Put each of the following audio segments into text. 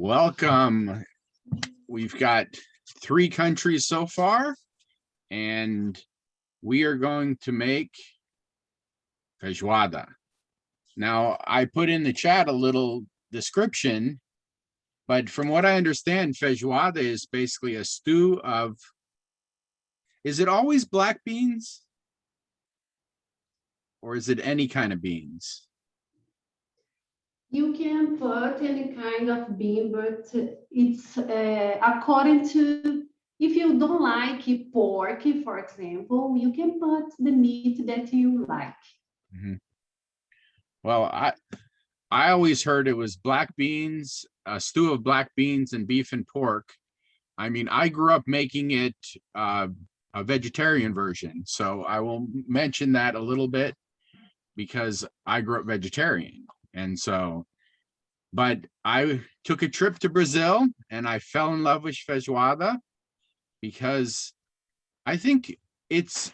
Welcome. We've got 3 countries so far, and we are going to make feijoada. Now, I put in the chat a little description, but from what I understand, feijoada is basically a stew of, is it always black beans? Or is it any kind of beans? You can put any kind of bean, but it's according to, if you don't like pork, for example, you can put the meat that you like. Mm-hmm. Well, I always heard it was black beans, a stew of black beans and beef and pork. I mean, I grew up making it a vegetarian version, so I will mention that a little bit because I grew up vegetarian. And so, but I took a trip to Brazil and I fell in love with feijoada because I think it's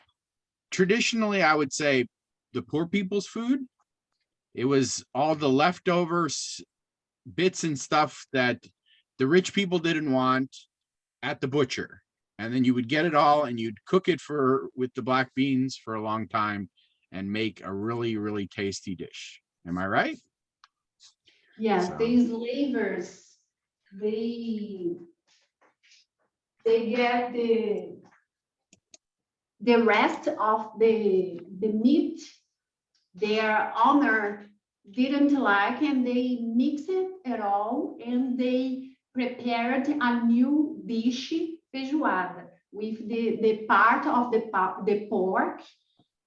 traditionally, I would say, the poor people's food. It was all the leftovers, bits and stuff that the rich people didn't want at the butcher. And then you would get it all and you'd cook it with the black beans for a long time and make a really, really tasty dish. Am I right? Yes, so these slavers, they get the rest of the meat their owner didn't like, and they mix it at all, and they prepared a new dish, feijoada, with the part of the pork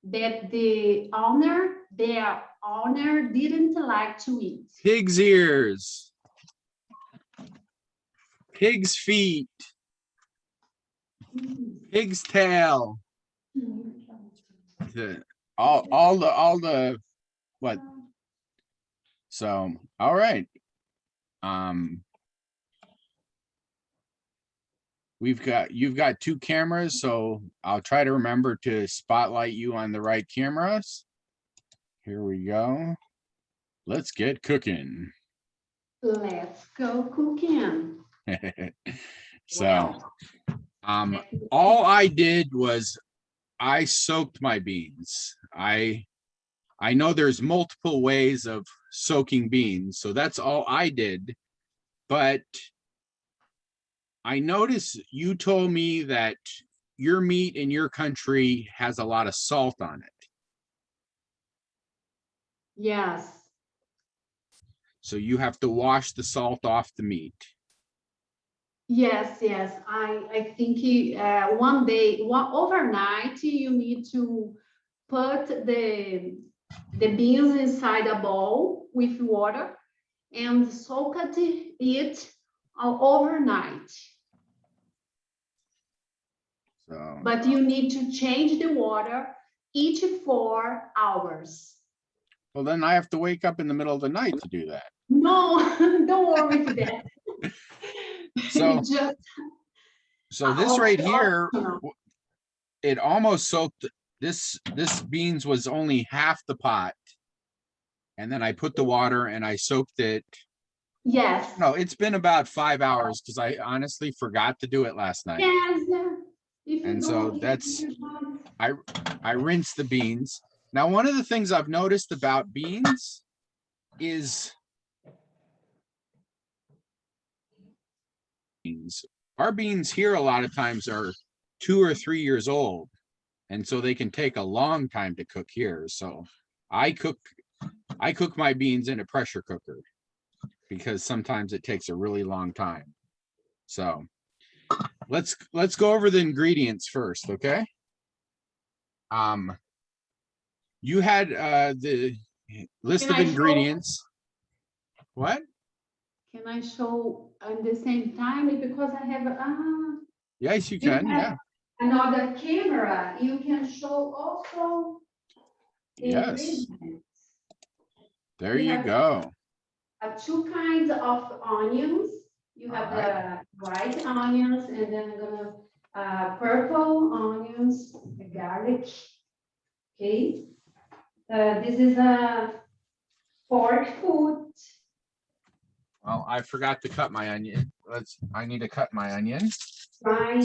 that their owner didn't like to eat. Pig's ears, pig's feet, pig's tail, all the what? So, all right. You've got 2 cameras, so I'll try to remember to spotlight you on the right cameras. Here we go. Let's get cooking. Let's go cooking. So, all I did was I soaked my beans. I know there's multiple ways of soaking beans, so that's all I did. But I noticed you told me that your meat in your country has a lot of salt on it. Yes. So you have to wash the salt off the meat. Yes. I think overnight you need to put the beans inside a bowl with water and soak it overnight. So, but you need to change the water each 4 hours. Well, then I have to wake up in the middle of the night to do that. No, don't worry with that. So this right here, it almost soaked. This beans was only half the pot, and then I put the water and I soaked it. Yes. No, it's been about 5 hours because I honestly forgot to do it last night. Yes. And so that's, I rinsed the beans. Now, one of the things I've noticed about beans is our beans here a lot of times are 2 or 3 years old, and so they can take a long time to cook here. So I cook my beans in a pressure cooker because sometimes it takes a really long time. So let's go over the ingredients first, okay? You had the list of ingredients. What? Can I show at the same time? Because I have yes, you can. Yeah. Another camera. You can show also. Yes. There you go. 2 kinds of onions. You have the white onions, and then purple onions, the garlic. Okay. This is a pork foot. Well, I forgot to cut my onion. I need to cut my onion. Dry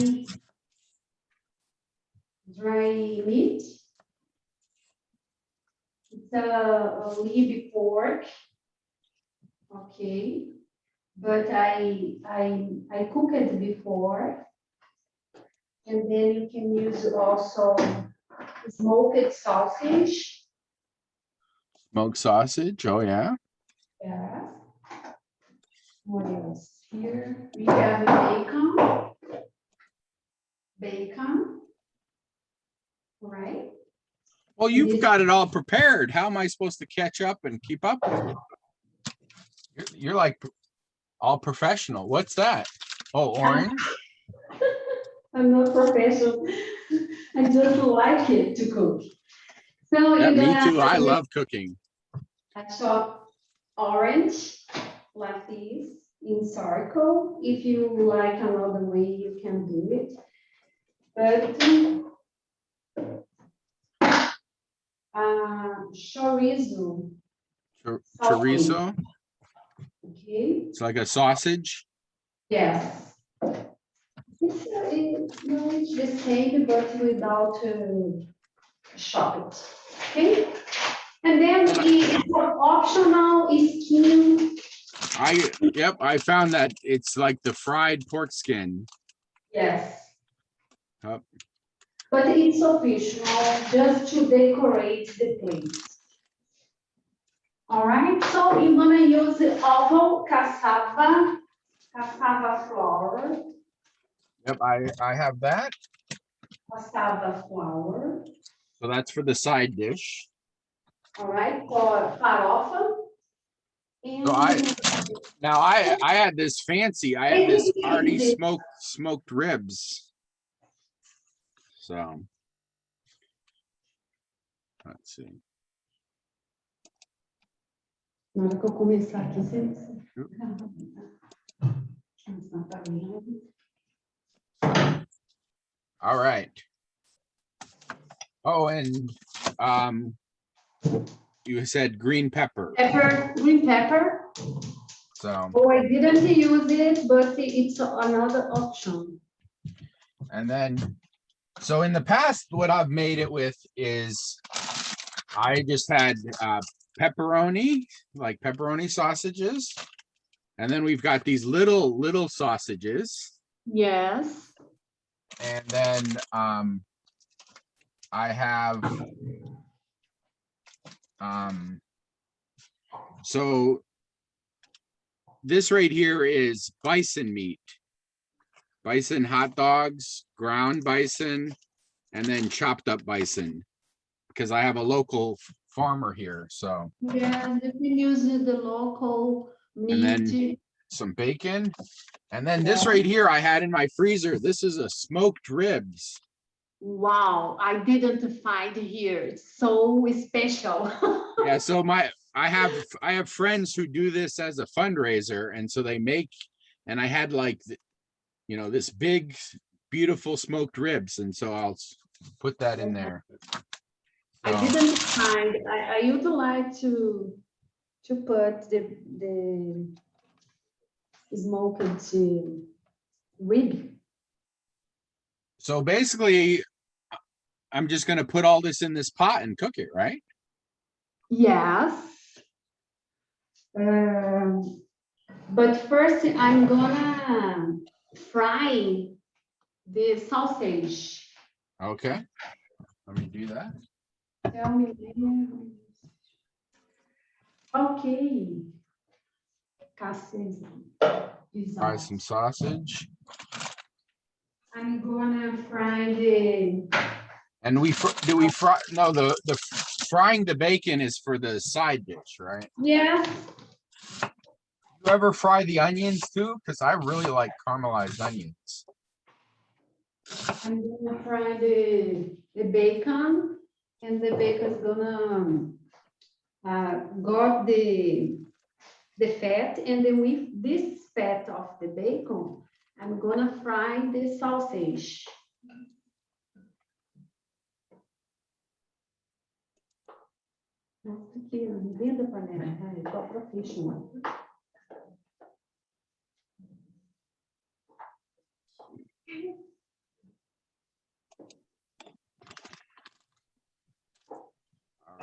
meat. It's a leafy pork. Okay, but I cook it before, and then you can use also smoked sausage. Smoked sausage. Oh yeah. Yeah. What else? Here we have bacon. Bacon. Right? Well, you've got it all prepared. How am I supposed to catch up and keep up with you? You're like all professional. What's that? Oh, orange. I'm not professional. I just like it to cook. So Yeah, you're me gonna too. I love cooking. chop orange like this in circle. If you like another way, you can do it. But chorizo. Chorizo. Okay. It's like a sausage. Yes. No, it's the same, but without chop it. Okay. And then it's optional skin. I found that it's like the fried pork skin. Yes. Yep. But it's optional just to decorate the plate. All right, so you're gonna use oval cassava flour. Yep, I have that. Cassava flour. So that's for the side dish. All right, for farofa. And So I had this fancy. I had this already smoked ribs. So let's see. Na hora que eu começar aqui, você... All right. Oh, and you said green pepper. Green pepper. So. Oh, I didn't use it, but it's another option. And then, so in the past, what I've made it with is I just had pepperoni, like pepperoni sausages. And then we've got these little sausages. Yes. And then I have so this right here is bison meat. Bison hot dogs, ground bison, and then chopped up bison. Because I have a local farmer here, so. Yeah, you can use the local meat. And then some bacon. And then this right here I had in my freezer. This is a smoked ribs. Wow, I didn't find here. It's so special. Yeah, so I have friends who do this as a fundraiser, and so they make, and I had like, you know, this big, beautiful smoked ribs, and so I'll put that in there. I didn't find. I would like to put the smoked rib. So basically, I'm just gonna put all this in this pot and cook it, right? Yes. But first, I'm gonna fry the sausage. Okay. Let me do that. Tell me. Okay. Cassava. Fry some sausage. I'm gonna fry the. And do we fry? No, the frying the bacon is for the side dish, right? Yeah. You ever fry the onions too? Because I really like caramelized onions. I'm gonna fry the bacon, and the bacon's gonna got the fat, and then with this fat of the bacon, I'm gonna fry the sausage. Nossa, aqui, dentro da panela, tá? Eu tô profissional.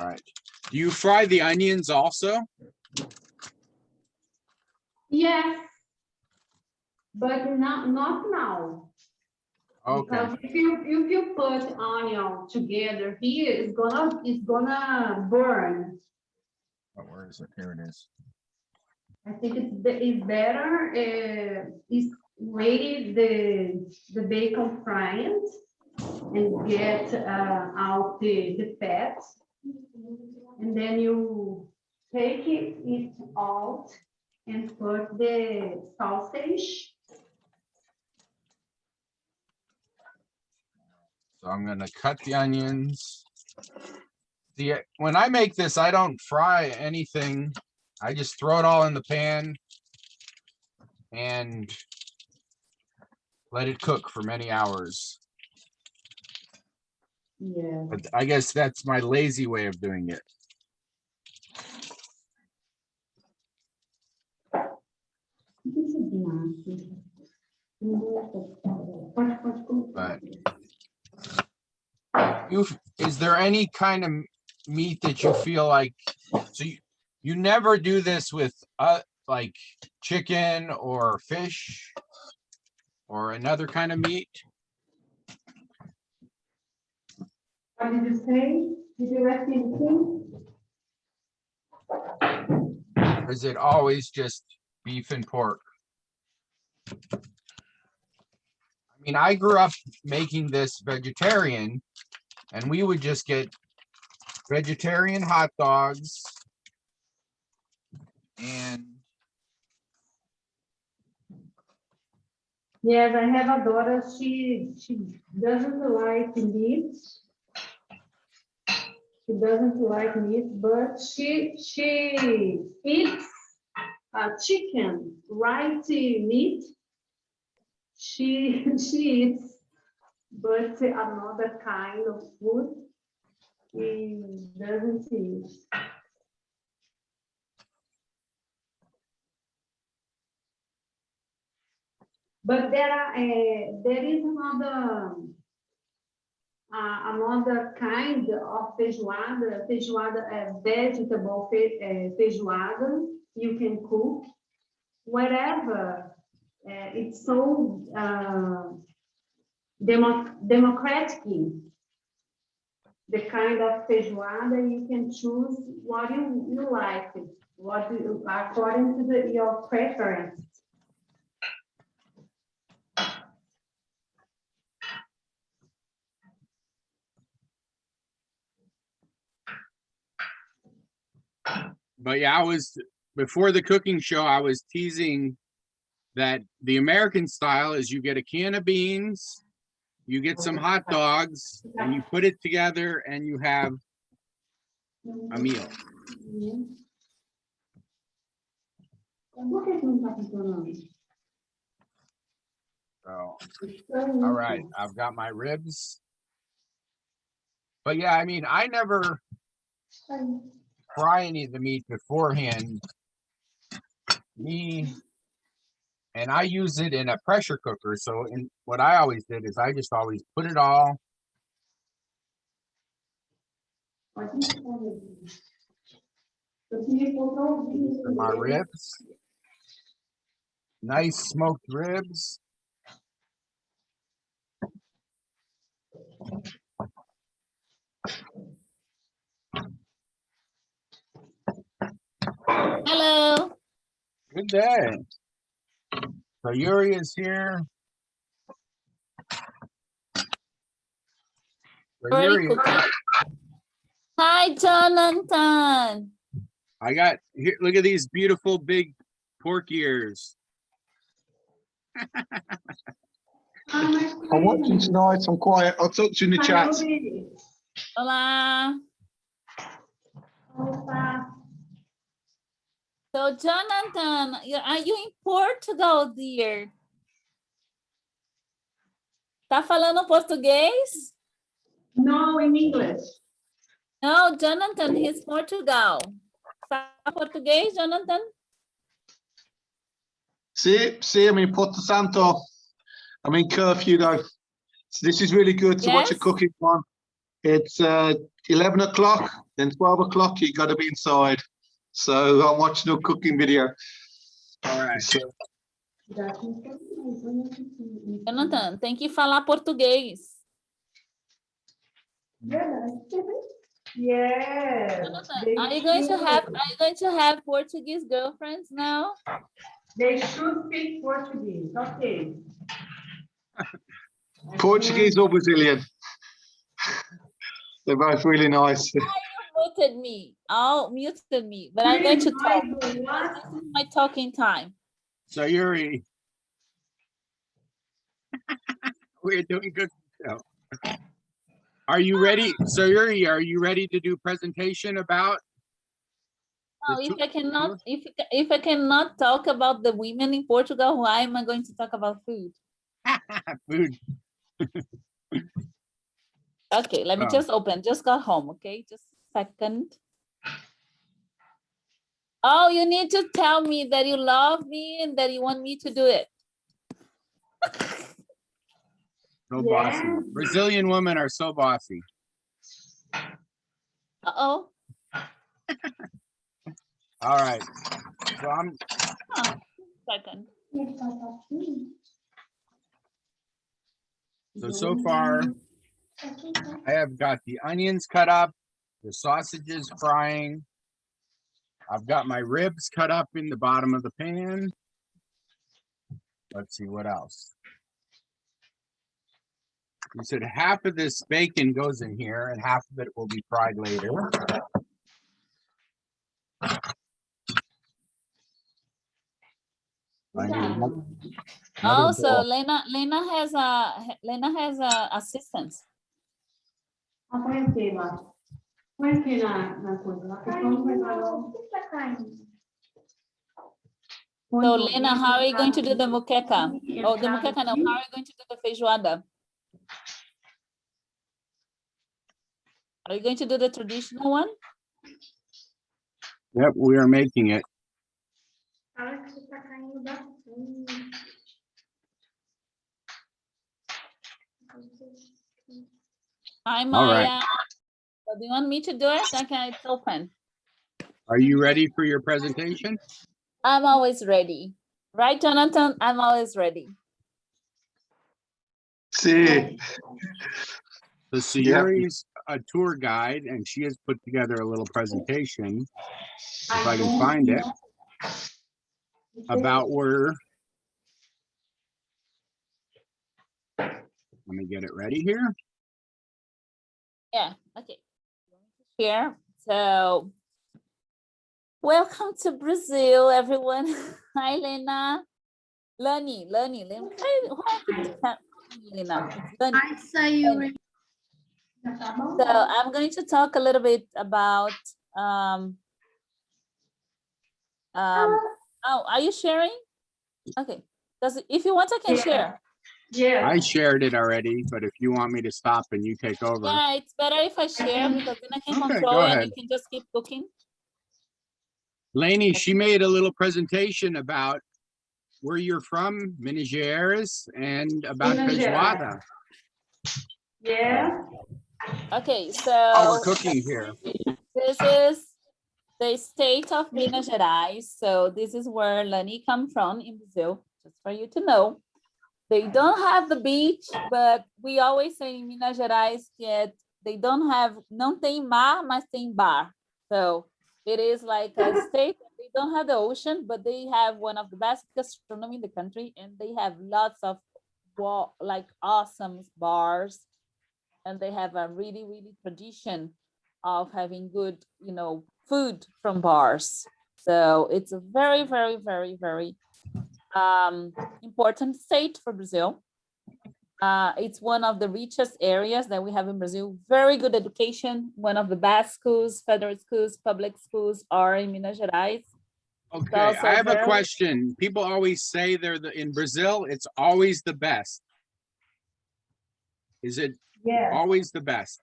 All right. Do you fry the onions also? Yes, but not now. Okay. Because if you put onion together here, it's gonna burn. Oh, where is it? Here it is. I think it's better is wait the bacon fried and get out the fat, and then you take it out and put the sausage. So I'm gonna cut the onions. When I make this, I don't fry anything. I just throw it all in the pan and let it cook for many hours. Yeah. But I guess that's my lazy way of doing it. But is there any kind of meat that you feel like, so you never do this with like chicken or fish or another kind of meat? What did you say? Did you ask anything? Or is it always just beef and pork? I mean, I grew up making this vegetarian, and we would just get vegetarian hot dogs and Yes, I have a daughter. She doesn't like meat. She doesn't like meat, but she eats chicken, right? Meat. She eats, but another kind of food she doesn't eat. But there is another kind of feijoada, vegetable feijoada you can cook wherever. It's so democratic. The kind of feijoada you can choose what you like, according to your preference. but yeah, before the cooking show, I was teasing that the American style is you get a can of beans, you get some hot dogs, and you put it together and you have a meal. So, all right, I've got my ribs. But yeah, I mean, I never fry any of the meat beforehand. And I use it in a pressure cooker. So what I always did is I just always put it all. My ribs, nice smoked ribs. Hello. Good day. So Yuri is here. So Already Yuri, cooking. Hi, Jonathan. I got here. Look at these beautiful big pork ears. I'm watching tonight. I'm quiet. I'll talk to you in the chat. Hola. So, Jonathan, are you in Portugal, dear? Tá falando português? No, in English. No, Jonathan, he's Portugal. Fala português, Jonathan? See, I'm in Porto Santo. I'm in curfew though. So this is really good to watch a Yes. cooking one. It's 11 o'clock, then 12 o'clock, you got to be inside. So I'm watching a cooking video. All right. So, Jonathan, tem que falar português. Yes. Jonathan, are you going to have Portuguese girlfriends now? They should speak Portuguese. Okay. Portuguese or Brazilian? They're both really nice. Muted me. Oh, muted me. But I'm going to talk. This is my talking time. So Yuri, we're doing good. So, are you ready? So Yuri, are you ready to do presentation about? Oh, if I cannot talk about the women in Portugal, why am I going to talk about food? Food. Okay, let me just open. Just got home. Okay, just a second. Oh, you need to tell me that you love me and that you want me to do it. So bossy. Brazilian women are so bossy. Uh-oh. All right. So I'm Second. so far I have got the onions cut up, the sausages frying. I've got my ribs cut up in the bottom of the pan. Let's see what else. You said half of this bacon goes in here and half of it will be fried later. Also, Lena has a assistance. Põe aqui, Márcio. Põe aqui na coisa. Lá que como vai dar. So Lena, how are you going to do the moqueca? Oh, the moqueca, no. How are you going to do the feijoada? Are you going to do the traditional one? Yep, we are making it. Hi, All Maya. right. So do you want me to do it? Okay, it's open. Are you ready for your presentation? I'm always ready. Right, Jonathan? I'm always ready. See. So Sayuri's a tour guide and she has put together a little presentation, if I can find it, about where. Let me get it ready here. Yeah, okay. Here, so welcome to Brazil, everyone. Hi, Lena. Lani. Lena. I say you. So I'm going to talk a little bit about oh, are you sharing? Okay, because if you want, I can share. Yeah. I shared it already, but if you want me to stop and you take over. Yeah, it's better if I share because then I can Okay, control go and ahead. you can just keep cooking. Lainey, she made a little presentation about where you're from, Minas Gerais, and about Minas Gerais. feijoada. Yeah. Okay, How we're so cooking here. this is the state of Minas Gerais. So this is where Lani comes from in Brazil, just for you to know. They don't have the beach, but we always say in Minas Gerais that they don't have, não tem mar, mas tem bar. So it is like a state that they don't have the ocean, but they have one of the best gastronomy in the country, and they have lots of like awesome bars, and they have a really, really tradition of having good, you know, food from bars. So it's a very, very, very, very important state for Brazil. It's one of the richest areas that we have in Brazil. Very good education. One of the best schools, federal schools, public schools are in Minas Gerais. Okay, I have a question. People always say they're in Brazil, it's always the best. Is it always the best?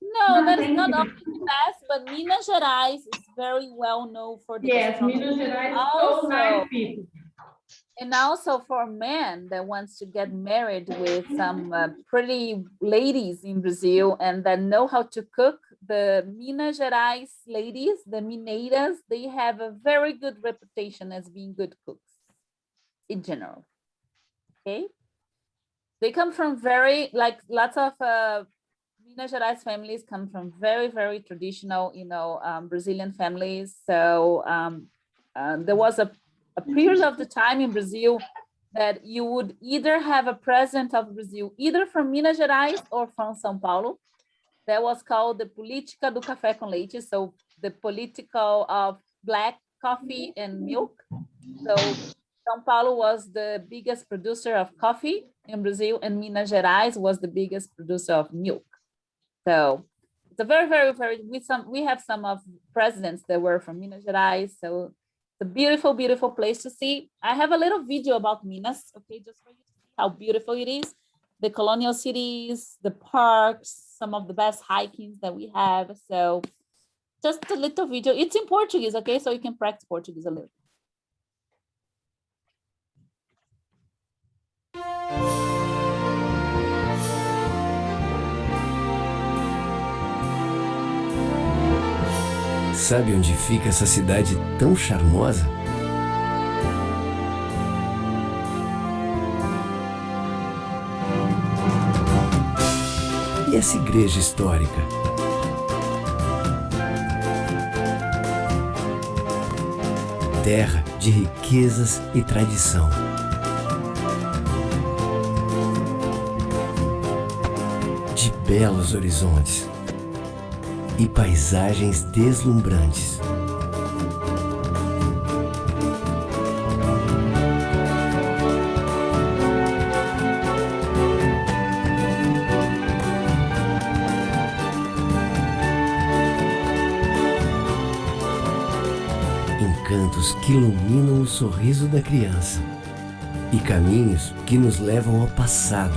No, that is not always the best, but Minas Gerais is very well known for the Yes, Minas Gerais is so nice people. And also for men that wants to get married with some pretty ladies in Brazil and that know how to cook, the Minas Gerais ladies, the Mineiras, they have a very good reputation as being good cooks in general. Okay. They come from very, like lots of Minas Gerais families come from very, very traditional, Brazilian families. So there was a period of the time in Brazil that you would either have a president of Brazil, either from Minas Gerais or from São Paulo. That was called the Política do Café com Leite. So the political of black coffee and milk. So São Paulo was the biggest producer of coffee in Brazil, and Minas Gerais was the biggest producer of milk. So it's a very, very, very, we have some of presidents that were from Minas Gerais. So it's a beautiful, beautiful place to see. I have a little video about Minas, okay, just for you to see how beautiful it is. The colonial cities, the parks, some of the best hikings that we have. So just a little video. It's in Portuguese, okay? So you can practice Portuguese a little. Sabe onde fica essa cidade tão charmosa? E essa igreja histórica? Terra de riquezas e tradição. De belos horizontes e paisagens deslumbrantes. Encantos que iluminam o sorriso da criança e caminhos que nos levam ao passado.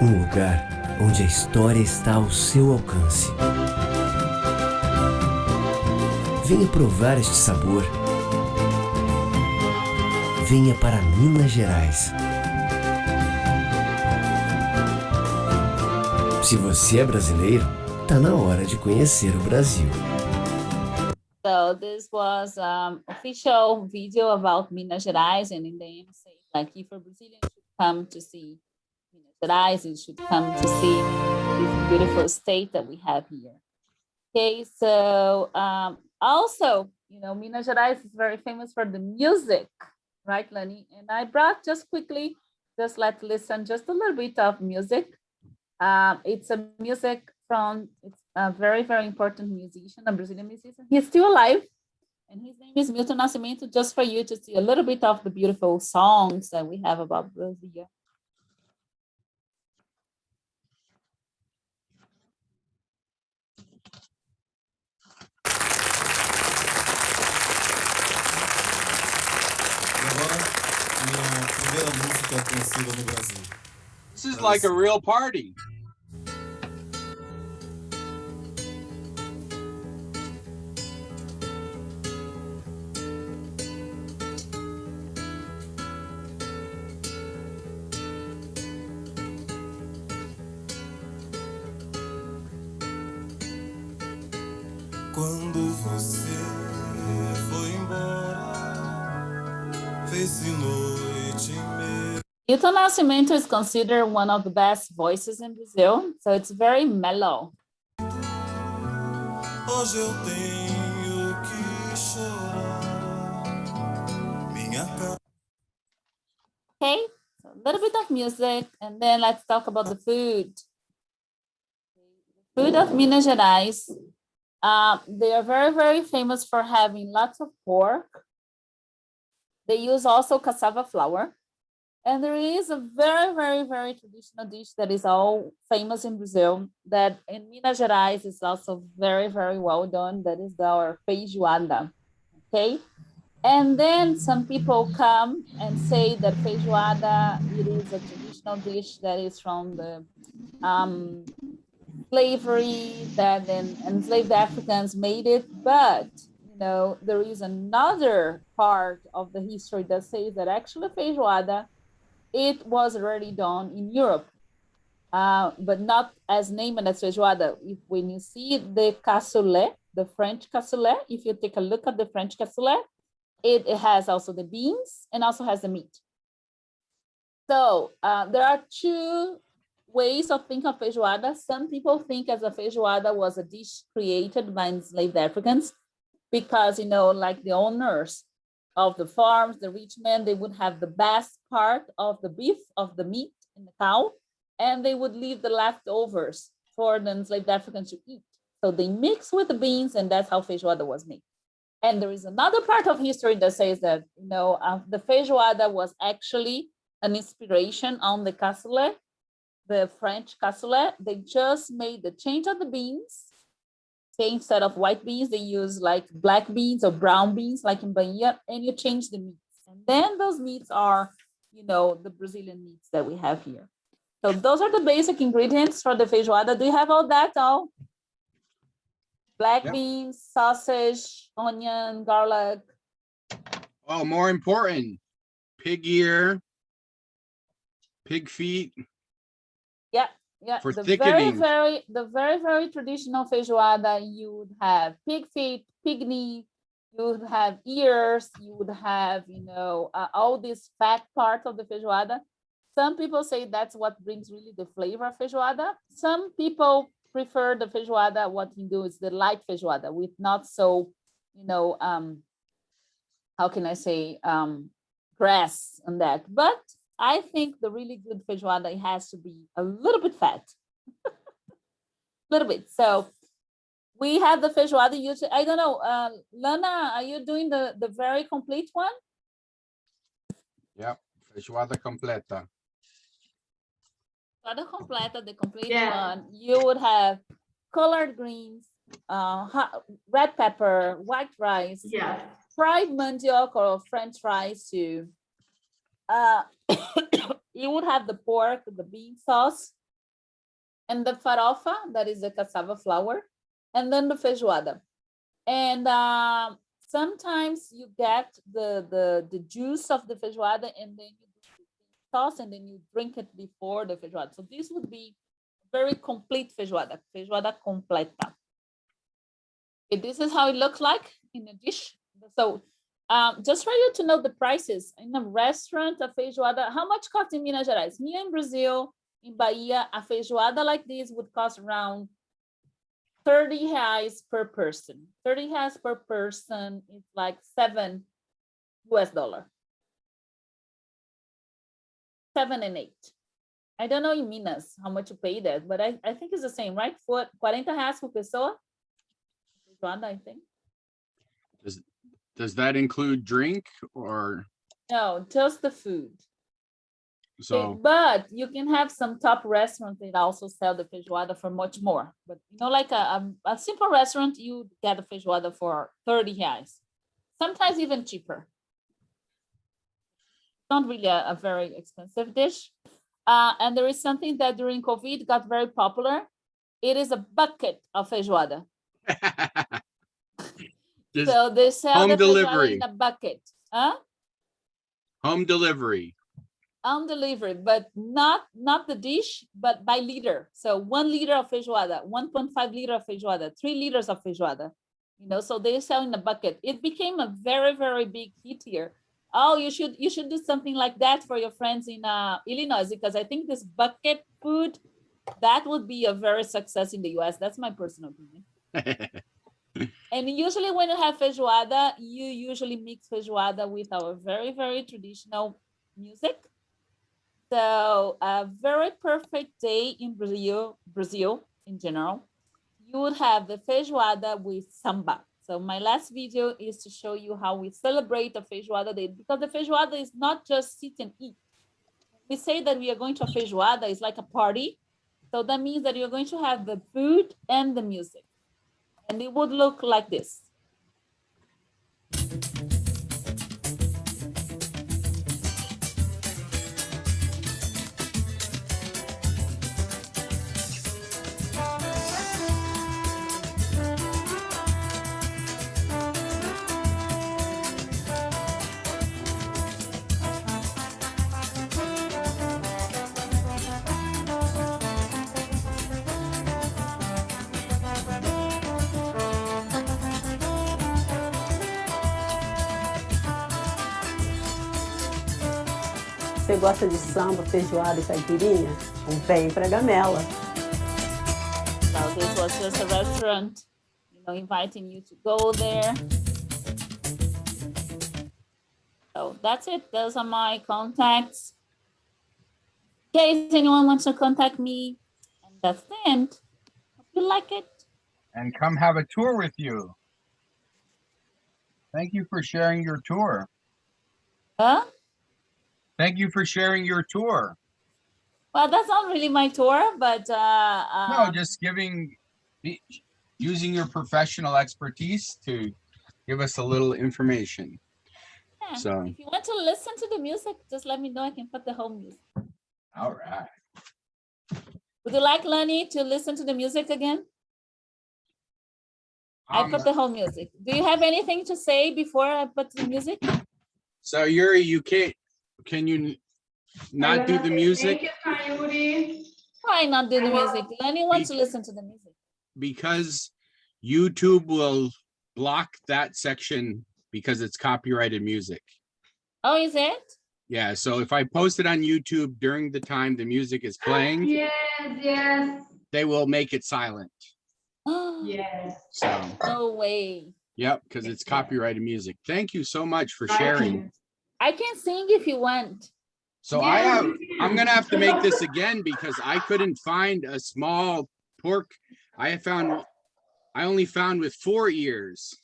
Um lugar onde a história está ao seu alcance. Venha provar este sabor. Venha para Minas Gerais. Se você é brasileiro, tá na hora de conhecer o Brasil. So this was official video about Minas Gerais, and in the end, say like if a Brazilian should come to see Minas Gerais, you should come to see this beautiful state that we have here. Okay, so also, Minas Gerais is very famous for the music, right, Lani? And I brought just quickly, let's listen just a little bit of music. It's a music it's a very, very important musician, a Brazilian musician. He's still alive, and his name is Milton Nascimento, just for you to see a little bit of the beautiful songs that we have about Brazil. Minha primeira música conhecida no Brasil. This is like a real party. Quando você foi embora, fez-se noite e Milton Nascimento is considered one of the best voices in Brazil, so it's very mellow. hoje eu tenho que chorar. Minha cara. Okay, so a little bit of music, and then let's talk about the food. The food of Minas Gerais. They are very, very famous for having lots of pork. They use also cassava flour. And there is a very, very, very traditional dish that is all famous in Brazil, that in Minas Gerais is also very, very well done. That is our feijoada, okay? And then some people come and say that feijoada, it is a traditional dish that is from the slavery that then enslaved Africans made it. But, you know, there is another part of the history that says that actually feijoada, it was already done in Europe, but not as named as feijoada. When you see the cassoulet, the French cassoulet, if you take a look at the French cassoulet, it has also the beans and also has the meat. So there are two ways of thinking of feijoada. Some people think as a feijoada was a dish created by enslaved Africans because, you know, like the owners of the farms, the rich men, they would have the best part of the beef, of the meat in the cow, and they would leave the leftovers for the enslaved Africans to eat. So they mix with the beans, and that's how feijoada was made. And there is another part of history that says that, you know, the feijoada was actually an inspiration on the cassoulet, the French cassoulet. They just made the change of the beans. Say instead of white beans, they use like black beans or brown beans, like in Bahia, and you change the meats. And then those meats are, you know, the Brazilian meats that we have here. So those are the basic ingredients for the feijoada. Do you have all that all? Black beans, sausage, onion, garlic. Oh, more important, pig ear, pig feet. Yeah, yeah. For the thickening. very traditional feijoada, you would have pig feet, pig knee, you would have ears, you would have, you know, all this fat part of the feijoada. Some people say that's what brings really the flavor of feijoada. Some people prefer the feijoada, what you do is the light feijoada with not so, you know, how can I say, grass and that. But I think the really good feijoada, it has to be a little bit fat, a little bit. So we have the feijoada usually, I don't know, Lana, are you doing the very complete one? Yep, feijoada completa. Feijoada completa, the complete Yeah. one, you would have collard greens, red pepper, white rice, Yeah. fried mandioca or French fries too. You would have the pork, the bean sauce, and the farofa, that is the cassava flour, and then the feijoada. And sometimes you get the juice of the feijoada, and then you do the sauce, and then you drink it before the feijoada. So this would be very complete feijoada, feijoada completa. Okay, this is how it looks like in a dish. So just for you to know the prices in a restaurant, a feijoada, how much cost in Minas Gerais? Here in Brazil, in Bahia, a feijoada like this would cost around 30 reais per person. 30 reais per person is like $7 US. 7 and 8. I don't know in Minas how much you pay that, but I think it's the same, right? For 40 reais por pessoa. Feijoada, I think. Does that include drink or? No, just the food. So, Okay, but you can have some top restaurants that also sell the feijoada for much more. But you know, like a simple restaurant, you get a feijoada for 30 reais. Sometimes even cheaper. Not really a very expensive dish. And there is something that during COVID got very popular. It is a bucket of feijoada. So they sell home the delivery feijoada in a bucket. Huh? Home delivery. On delivery, but not the dish, but by liter. So 1 liter of feijoada, 1.5 liter of feijoada, 3 liters of feijoada. You know, so they sell in a bucket. It became a very, very big hit here. Oh, you should do something like that for your friends in Illinois, because I think this bucket food, that would be a very success in the US. That's my personal opinion. And usually when you have feijoada, you usually mix feijoada with our very, very traditional music. So a very perfect day in Brazil in general, you would have the feijoada with samba. So my last video is to show you how we celebrate the feijoada day, because the feijoada is not just sit and eat. We say that we are going to a feijoada, it's like a party. So that means that you're going to have the food and the music. And it would look like this. você gosta de samba, feijoada e caipirinha, vem para Gamela. So this was just a restaurant, inviting you to go there. So that's it. Those are my contacts. In case anyone wants to contact me, and that's the end. Hope you like it. And come have a tour with you. Thank you for sharing your tour. Huh? Thank you for sharing your tour. Well, that's not really my tour, but No, just using your professional expertise to give us a little information. yeah, So, if you want to listen to the music, just let me know. I can put the whole music. all right. Would you like Lani to listen to the music again? I put the whole music. Do you have anything to say before I put the music? So Yuri, can you not do the music? Thank you, Sayuri. Why not do the music? Lani wants to listen to the music. Because YouTube will block that section because it's copyrighted music. Oh, is it? Yeah, so if I post it on YouTube during the time the music is playing, Yes. they will make it silent. Yes. So, No way. yep, because it's copyrighted music. Thank you so much for sharing. I can sing if you want. So I'm gonna have to make this again because I couldn't find a small pork. I only found with 4 ears.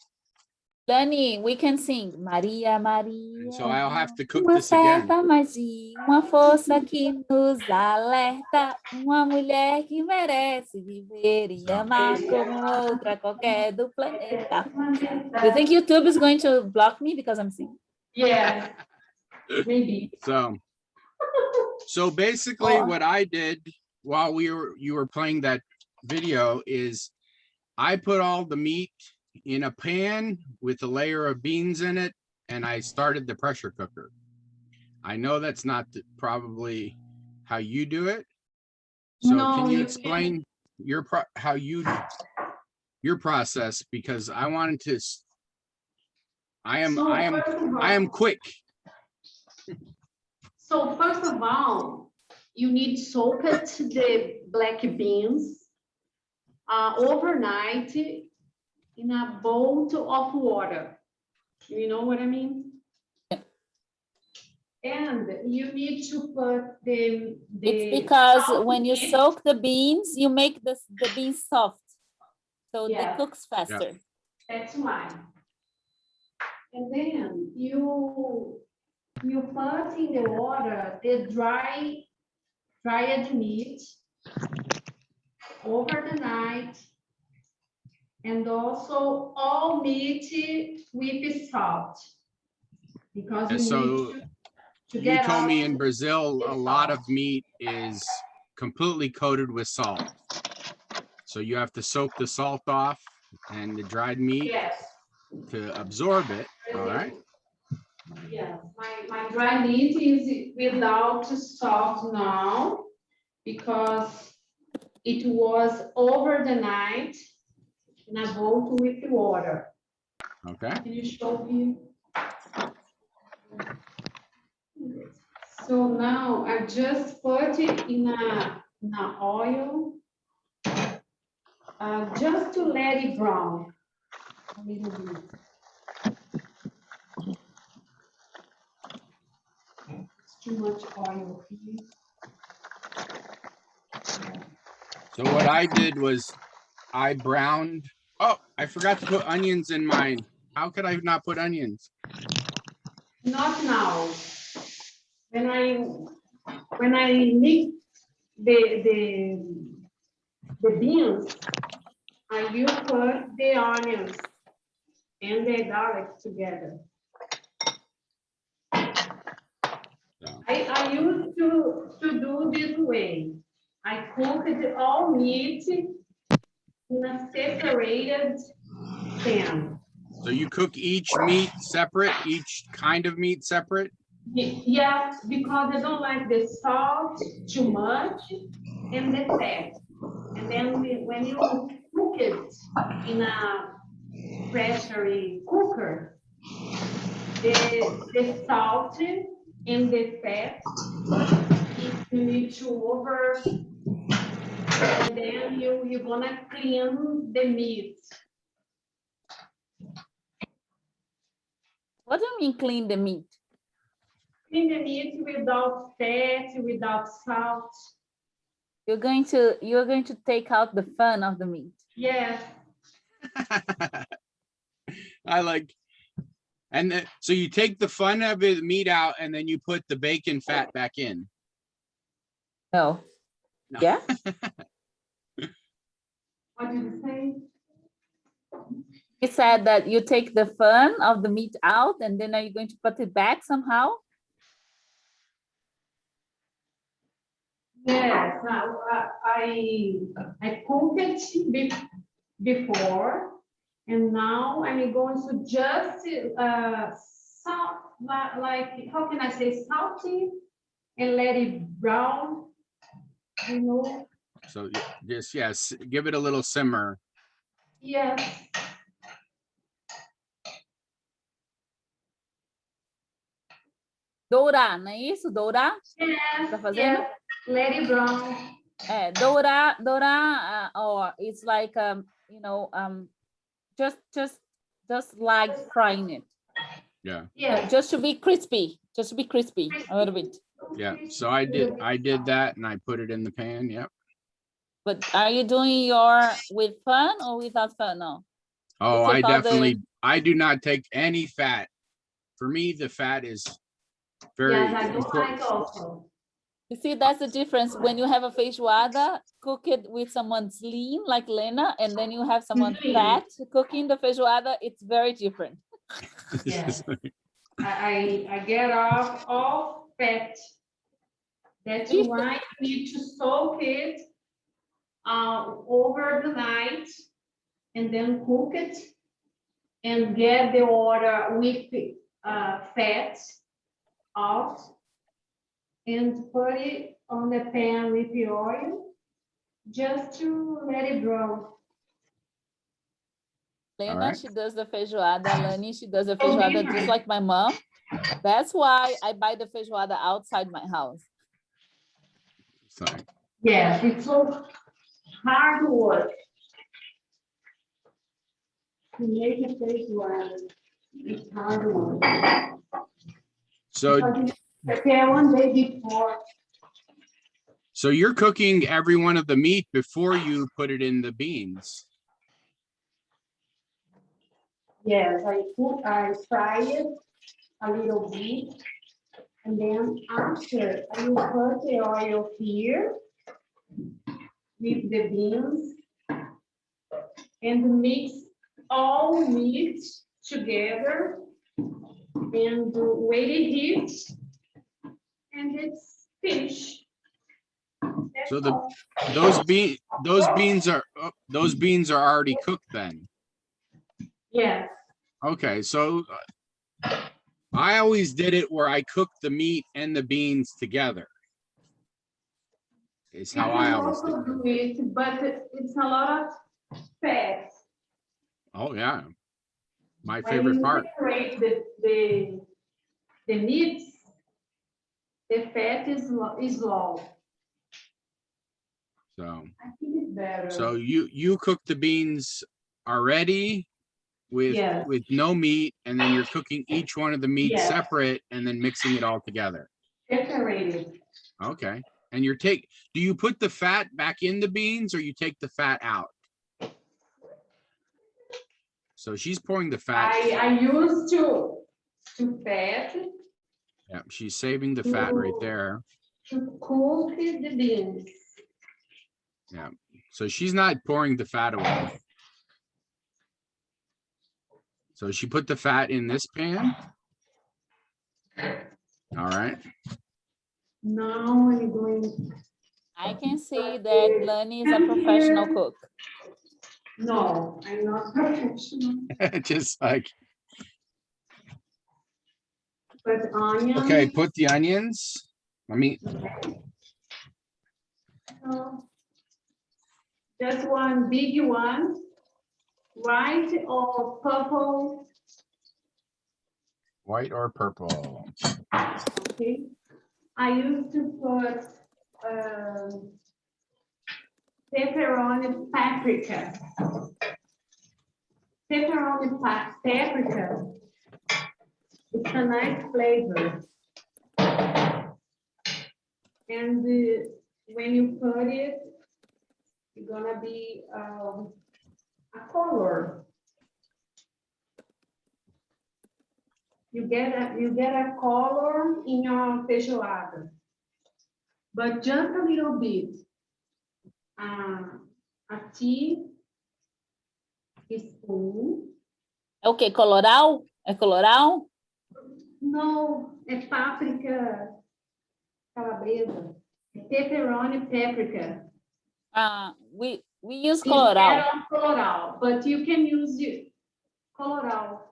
Lani, we can sing. Maria, Maria. And so I'll have to cook Uma this again. certa magia, uma força que nos alerta, uma mulher que merece viver e amar como outra qualquer do planeta. Do you think YouTube is going to block me because I'm singing? Yes. Maybe. So basically what I did while you were playing that video is I put all the meat in a pan with a layer of beans in it, and I started the pressure cooker. I know that's not probably how you do it. So No, can you you explain your process? Because I wanted to, I am quick. So first of all, you need to soak the black beans overnight in a bowl of water. You know what I mean? And you need to put the It's because salt when you in. soak the beans, you make the beans soft. So Yeah. they cooks faster. That's why. And then you put in the water the dried meat over the night, and also all meat with salt, because And you so need to you get told me out in Brazil, the a lot of salt. meat is completely coated with salt. So you have to soak the salt off and the dried meat Yes. to absorb it. All right. Yes, my dry meat is without salt now because it was over the night in a bowl with water. Okay. Can you show me? So now I just put it in a oil, just to let it brown a little bit. It's too much oil here. So what I did was I browned. Oh, I forgot to put onions in mine. How could I not put onions? Not now. When I mix the beans, I will put the onions and the garlic together. I used to do this way. I cooked all meat in a separated pan. So you cook each meat separate, each kind of meat separate? Yeah, because I don't like the salt too much and the fat. And then when you cook it in a pressure cooker, the salt and the fat You need to over, and then you're gonna clean the meat. What do you mean clean the meat? Clean the meat without fat, without salt. You're going to take out the fun of the meat. Yes, I like, and then, so you take the fun of the meat out and then you put the bacon fat back in. No. No. Yeah. what did you say? You said that you take the fun of the meat out and then are you going to put it back somehow? Yes, I cooked it before, and now I'm going to just salt, like how can I say, salty, and let it brown. You know. So just, yes, give it a little simmer. Yes. Dourar, não é isso? Dourar? Yes. Tá fazendo? Yes. Let it brown. É, dourar, or it's like you know, just like frying it. Yeah, Yeah. Just to be crispy, a little bit. yeah. So I did that and I put it in the pan. Yep. But are you doing your with fun or without fun? No. Oh, You I take all the- definitely, I do not take any fat. For me, the fat is very Yes, I don't important. like also. You see, that's the difference. When you have a feijoada, cook it with someone's lean, like Lena, and then you have someone Lean. fat cooking the feijoada, it's very different. Yes. I get off all fat. That's why you need to soak it over the night and then cook it and get the water with fat out and put it on the pan with the oil just to let it brown. Lena, right. she does the feijoada. Lani, she does the feijoada just like my mom. That's why I buy the feijoada outside my house. Sorry. Yes, it's so hard work to make a feijoada. It's hard work. So, Because you prepare one day before. so you're cooking every one of the meat before you put it in the beans. Yes, I fry it a little bit, and then after I will put the oil here with the beans and mix all meat together and wait it heat, and it's finished. That's So the all. those beans are already cooked then. Yes. Okay, so I always did it where I cooked the meat and the beans together. Is how I always did also it. do it, but it's a lot of fat. Oh yeah, my When favorite you part. separate the meats, the fat is low. So I think it's better. so you cook the beans already with Yes. with no meat, and then you're cooking each one of the meats Yes. separate and then mixing it all together. Separated. Okay, and do you put the fat back in the beans or you take the fat out? So she's pouring the fat. I used to fat Yeah, she's saving the fat right there. to cook the beans. Yeah, so she's not pouring the fat away. So she put the fat in this pan. All right. Now I'm going. I can see that Lani is a professional cook. No, I'm not professional. Just like, But onion. okay, put the onions. Let me, No. Just one big one, white or purple. white or purple. Okay. I used to put pepperoni paprika. Pepperoni paprika. It's a nice flavor. And when you put it, it's gonna be a color. You get a color in your feijoada, but just a little bit. A teaspoon. Okay, coloral? É coloral? No, é páprica calabresa. É pepperoni paprika. We use coloral. Instead of coloral, but you can use coloral.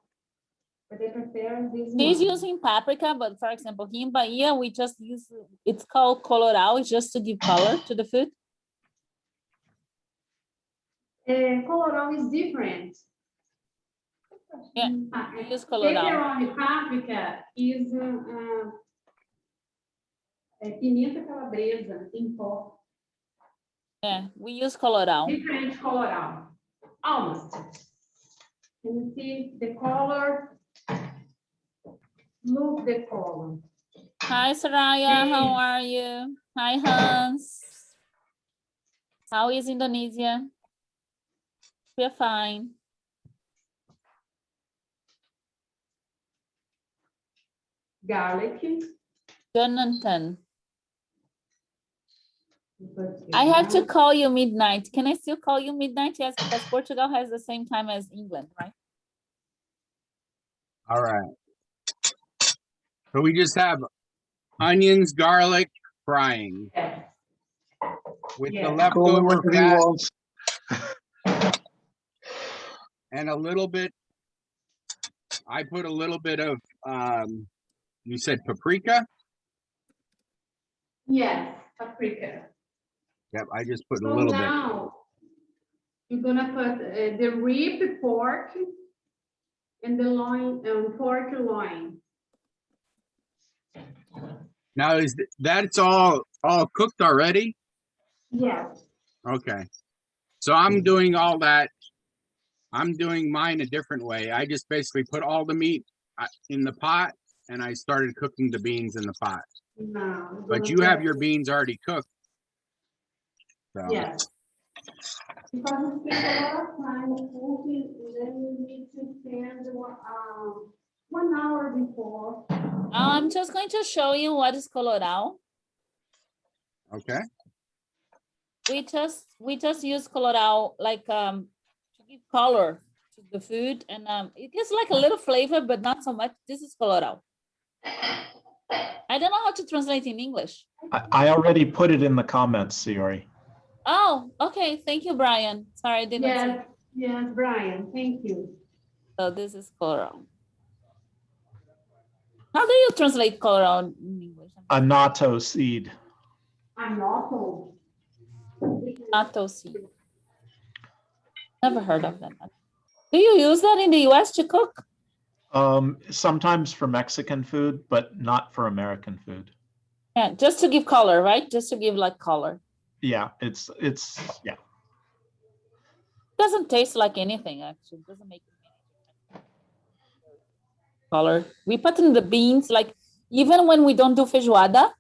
But I prefer this She's one. using paprika, but for example, here in Bahia, we just use, it's called coloral, it's just to give color to the food. Coloral is different. Yeah, we use coloral. Pepperoni paprika is pimenta calabresa em pó. Yeah, we use coloral. Different coloral, almost. Can you see the color? Look the color. Hi, Soraya, how are you? Hi, Hans. How is Indonesia? We're fine. Garlic. Jonathan. I have to call you midnight. Can I still call you midnight? Yes, because Portugal has the same time as England, right? All right. So we just have onions, garlic, frying Yes. with Yeah. the Call him leftover whatever he fat wants. and a little bit. I put a little bit of, you said paprika? Yes, paprika. Yep, I just put a So little bit. now you're gonna put the rib pork and the loin, pork loin. Now that's all cooked already? Yes. Okay. So I'm doing all that. I'm doing mine a different way. I just basically put all the meat in the pot and I started cooking the beans in the pot. No. But you have your beans already cooked. So. Yes. Because it takes a lot of time cooking, and then you need to spend 1 hour before. I'm just going to show you what is coloral. Okay. We just use coloral like to give color to the food, and it gives like a little flavor, but not so much. This is coloral. I don't know how to translate in English. I already put it in the comments, Siori. Oh, okay. Thank you, Brian. Sorry, I didn't see. Yes, yes, Brian, thank you. So this is coloral. How do you translate coloral in English? Annatto seed. Annatto. Annatto seed. Never heard of that. Do you use that in the US to cook? Sometimes for Mexican food, but not for American food. Yeah, just to give color, right? Just to give like color. Yeah, it's yeah. Doesn't taste like anything actually. Doesn't make any color. We put in the beans, like even when we don't do feijoada,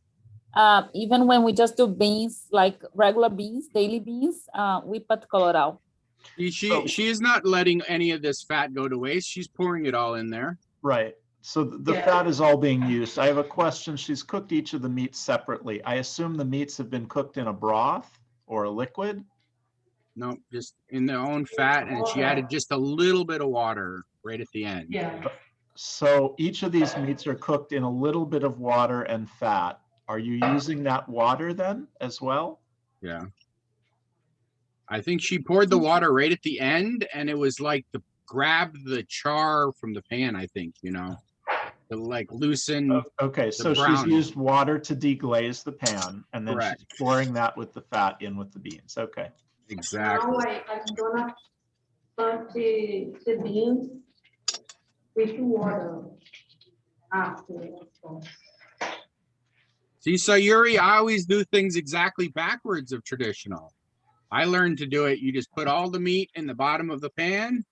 even when we just do beans, like regular beans, daily beans, we put coloral. She is not letting any of this fat go to waste. She's pouring it all in there. Right. So the fat is all being used. I have a question. She's cooked each of the meats separately. I assume the meats have been cooked in a broth or a liquid? No, just in their own fat, and she added just a little bit of water right at the end. Yeah. So each of these meats are cooked in a little bit of water and fat. Are you using that water then as well? Yeah. I think she poured the water right at the end, and it was like to grab the char from the pan, I think, you know, to like loosen. Okay, so she's browning. used water to deglaze the pan, and then Correct. she's pouring that with the fat in with the beans. Okay. Exactly. Now I'm gonna put the beans with water after. See, so Yuri, I always do things exactly backwards of traditional. I learned to do it. You just put all the meat in the bottom of the pan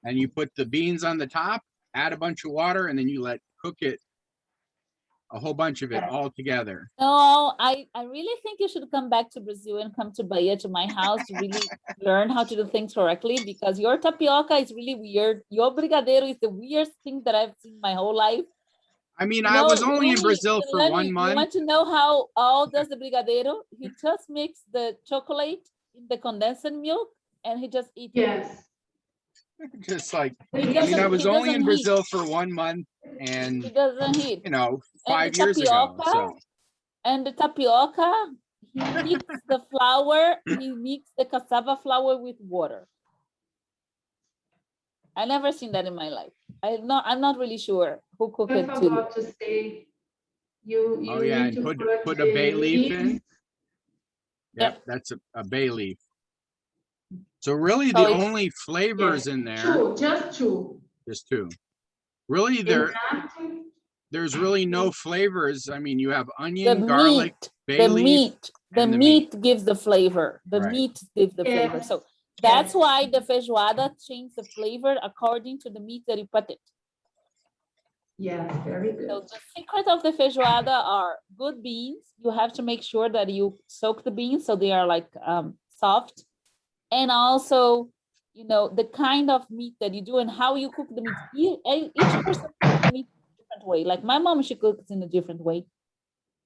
and you put the beans on the top, add a bunch of water, and then you let cook it, a whole bunch of it all together. No, I really think you should come back to Brazil and come to Bahia, to my house, to really learn how to do things correctly, because your tapioca is really weird. Your brigadeiro is the weirdest thing that I've seen my whole life. I mean, You I know, was only in Lenny, Brazil for Lenny, 1 you month. want to know how all does the brigadeiro? He just makes the chocolate in the condensed milk and he just eats it. Yes. Just like, He I mean, doesn't- I was he only in doesn't Brazil heat. for 1 month He and, doesn't heat. you know, And the 5 years ago, tapioca, so. And the tapioca, he mixes the flour, he mixes the cassava flour with water. I never seen that in my life. I'm not really sure who cooked I it too. forgot to say, you Oh yeah, need and to put a bay the leaf meat. in. Yep, that's a bay leaf. So really So the it's- only flavors in there, Two, just two. just two. Really there's really no flavors. I mean, you have The onion, garlic, meat, bay the leaf. the and the meat gives the flavor. The Right. meat gives the flavor. Yes, So that's yes. why the feijoada changes the flavor according to the meat that you put it. Yes, very So good. the secret of the feijoada are good beans. You have to make sure that you soak the beans so they are like soft. And also, you know, the kind of meat that you do and how you cook the meat. Each person cooks the meat in a different way. Like my mom, she cooks in a different way.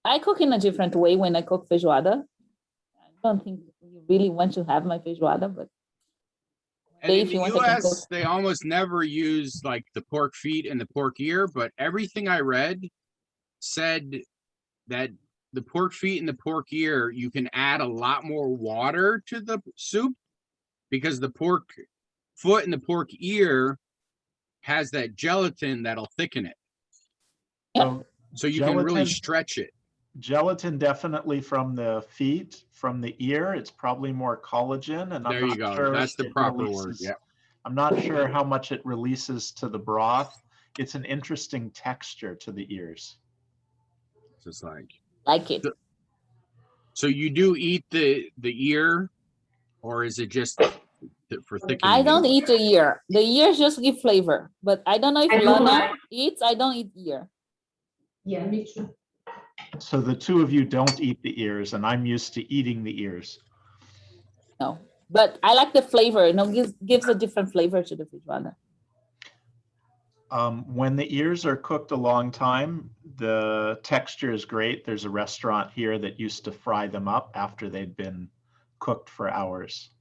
I cook in a different way when I cook feijoada. I don't think you really want to have my feijoada, but And in if the you want, I can cook. US, they almost never use like the pork feet and the pork ear, but everything I read said that the pork feet and the pork ear, you can add a lot more water to the soup because the pork foot and the pork ear has that gelatin that'll thicken it. So So you can really Gelatin. stretch it. gelatin definitely from the feet, from the ear. It's probably more collagen, and I'm There you not go. sure That's the it proper word. releases- Yeah. I'm not sure how much it releases to the broth. It's an interesting texture to the ears. Just Like it. so you do eat the ear, or is it just for thickening? I don't it? eat the ear. The ears just give flavor, but I don't know if I don't Lana like- eats. I don't eat ear. Yeah, me too. So the two of you don't eat the ears, and I'm used to eating the ears. No, but I like the flavor. You know, gives a different flavor to the feijoada. When the ears are cooked a long time, the texture is great. There's a restaurant here that used to fry them up after they'd been cooked for hours.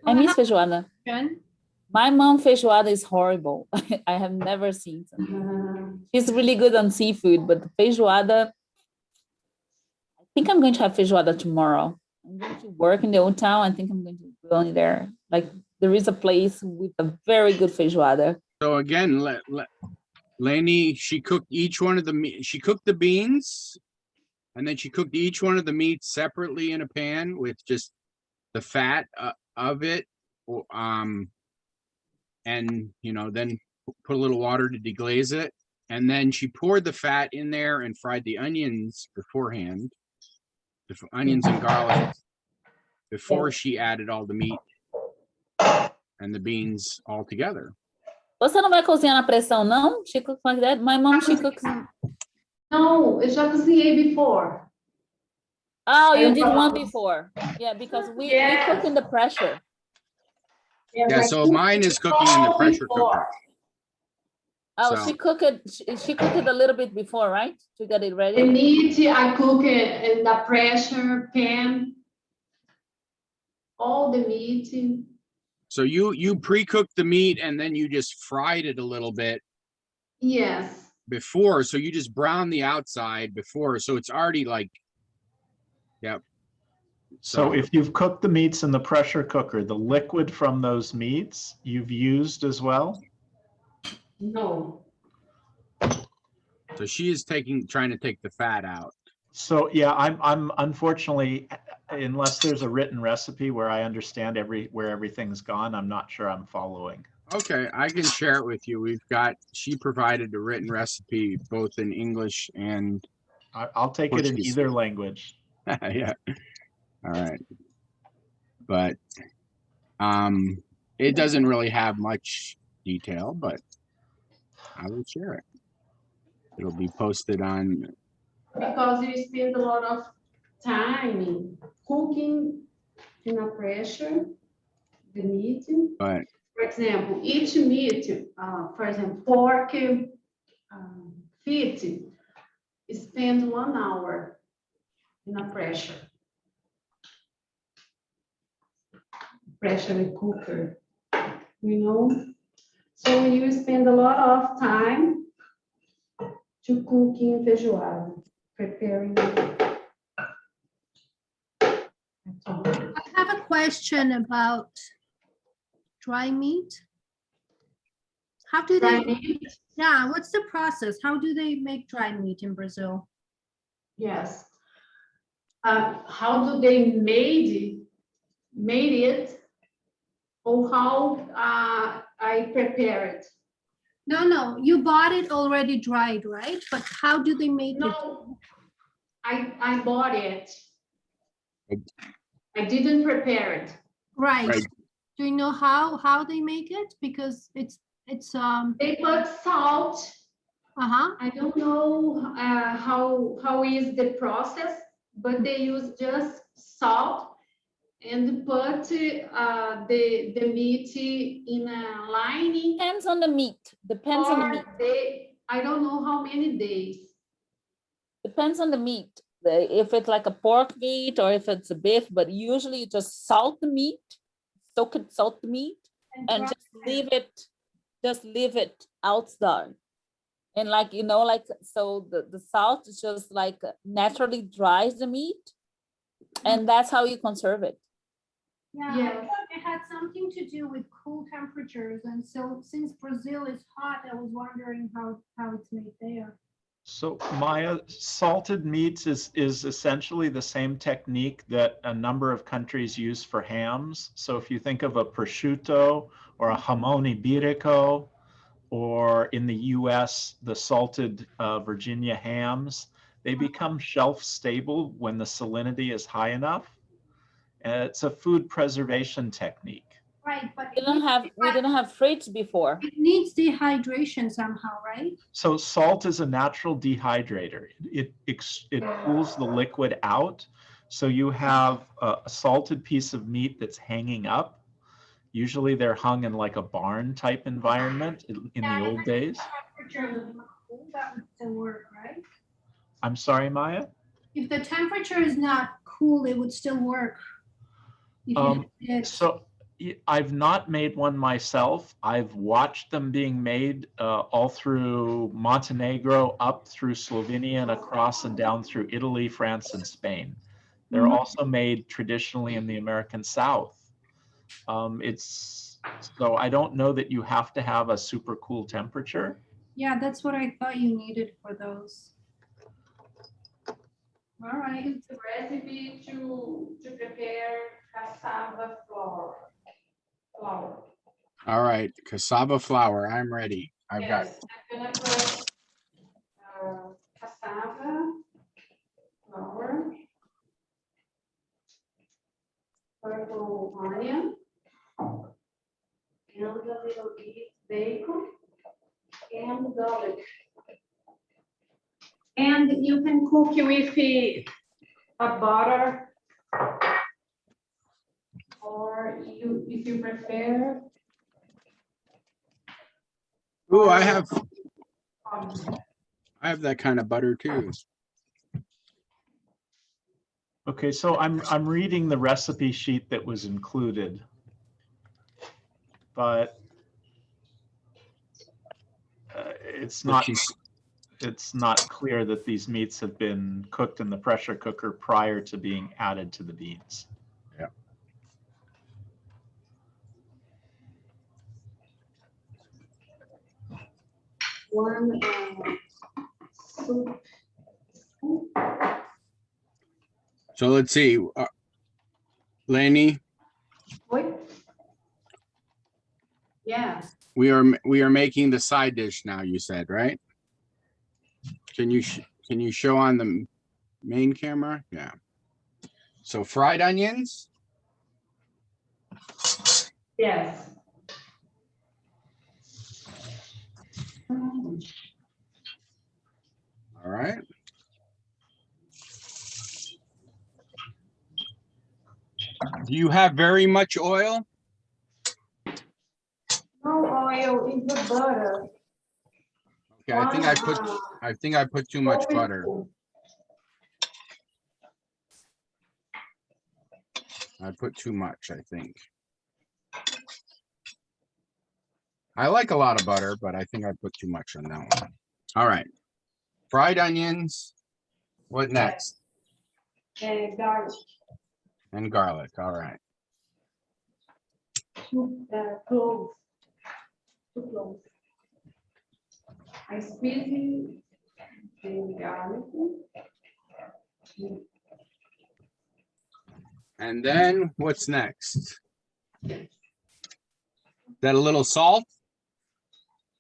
I miss feijoada. Jen? My mom feijoada is horrible. I have never seen something. She's really good on seafood, but the feijoada, I think I'm going to have feijoada tomorrow. I'm going to work in the old town. I think I'm going to go in there. Like there is a place with a very good feijoada. So again, Lainey, she cooked each one of the meat. She cooked the beans, and then she cooked each one of the meats separately in a pan with just the fat of it. And you know, then put a little water to deglaze it, and then she poured the fat in there and fried the onions beforehand, the onions and garlic, before she added all the meat and the beans all together. Você não vai cozinhar na pressão, não? She cooks like that. My mom, she cooks. No, eu já cozinhei before. Oh, you I did one love- before. Yeah, because we Yes. cook in the pressure. Yes, Yeah, I so cooked mine it is cooking in the all pressure before. cooker. Oh, So- she cooked it. She cooked it a little bit before, right? To get it The ready. meat, I cook it in the pressure pan. All the meat. So you pre-cooked the meat and then you just fried it a little bit Yes, before. So you just brown the outside before. So it's already like, yep. So if you've cooked the meats in the pressure cooker, the liquid from those meats you've used as well? no. So she is trying to take the fat out. So yeah, I'm unfortunately, unless there's a written recipe where I understand where everything's gone, I'm not sure I'm following. Okay, I can share it with you. She provided a written recipe both in English and I'll take it in Portuguese. either language. yeah. All right. But it doesn't really have much detail, but I will share it. It'll be posted on. Because you spend a lot of time cooking in a pressure, the meat. But For example, each meat, for example, pork feet, spend 1 hour in a pressure cooker, you know? So you spend a lot of time to cooking feijoada, preparing. I have a question about dry meat. How do Dry they, meat? yeah, what's the process? How do they make dry meat in Brazil? Yes. How do they made it, or how I prepare it? No, you bought it already dried, right? But how do they make it? No, I bought it. I didn't prepare it. Right. Right. Do you know how they make it? Because it's They put salt. uh-huh. I don't know how is the process, but they use just salt and put the meat in a lining. Depends on the meat. Depends on the meat. I don't know how many days. Depends on the meat. If it's like a pork meat or if it's a beef, but usually you just salt the meat, soak it, salt the meat, and just leave it outside. And like, you know, like, so the salt is just like naturally dries the meat, and that's how you conserve it. Yeah, Yes. I thought it had something to do with cool temperatures. And so since Brazil is hot, I was wondering how it's made there. So Maya, salted meats is essentially the same technique that a number of countries use for hams. So if you think of a prosciutto or a jamon iberico, or in the US, the salted Virginia hams, they become shelf stable when the salinity is high enough. And it's a food preservation technique. Right, but We didn't have fridge before. it needs dehydration somehow, right? So salt is a natural dehydrator. It cools the liquid out. So you have a salted piece of meat that's hanging up. Usually they're hung in like a barn type environment in the old days. That would still work, right? I'm sorry, Maya? If the temperature is not cool, it would still work. So I've not made one myself. I've watched them being made all through Montenegro, up through Slovenia and across and down through Italy, France, and Spain. They're also made traditionally in the American South. So I don't know that you have to have a super cool temperature. Yeah, that's what I thought you needed for those. All right. It's a recipe to prepare cassava flour. all right, cassava flour. I'm ready. I've got. Yes, I'm gonna put cassava flour, purple onion, and a little bit bacon and garlic. And you can cook with a butter, or if you prefer. Ooh, I have that kind of butter too. Okay, so I'm reading the recipe sheet that was included, but it's not clear that these meats have been cooked in the pressure cooker prior to being added to the beans. Yeah. One soup. So let's see, Lenny, Oi? Yeah. We are making the side dish now, you said, right? Can you show on the main camera? Yeah. So fried onions. Yes. All right. Do you have very much oil? No oil in the butter. Okay, I think I put too much butter. I put too much, I think. I like a lot of butter, but I think I put too much on that one. All right. Fried onions. What next? And garlic. And garlic. All right. Cloves. 2 cloves. I squeeze the garlic. And then what's next? That a little salt?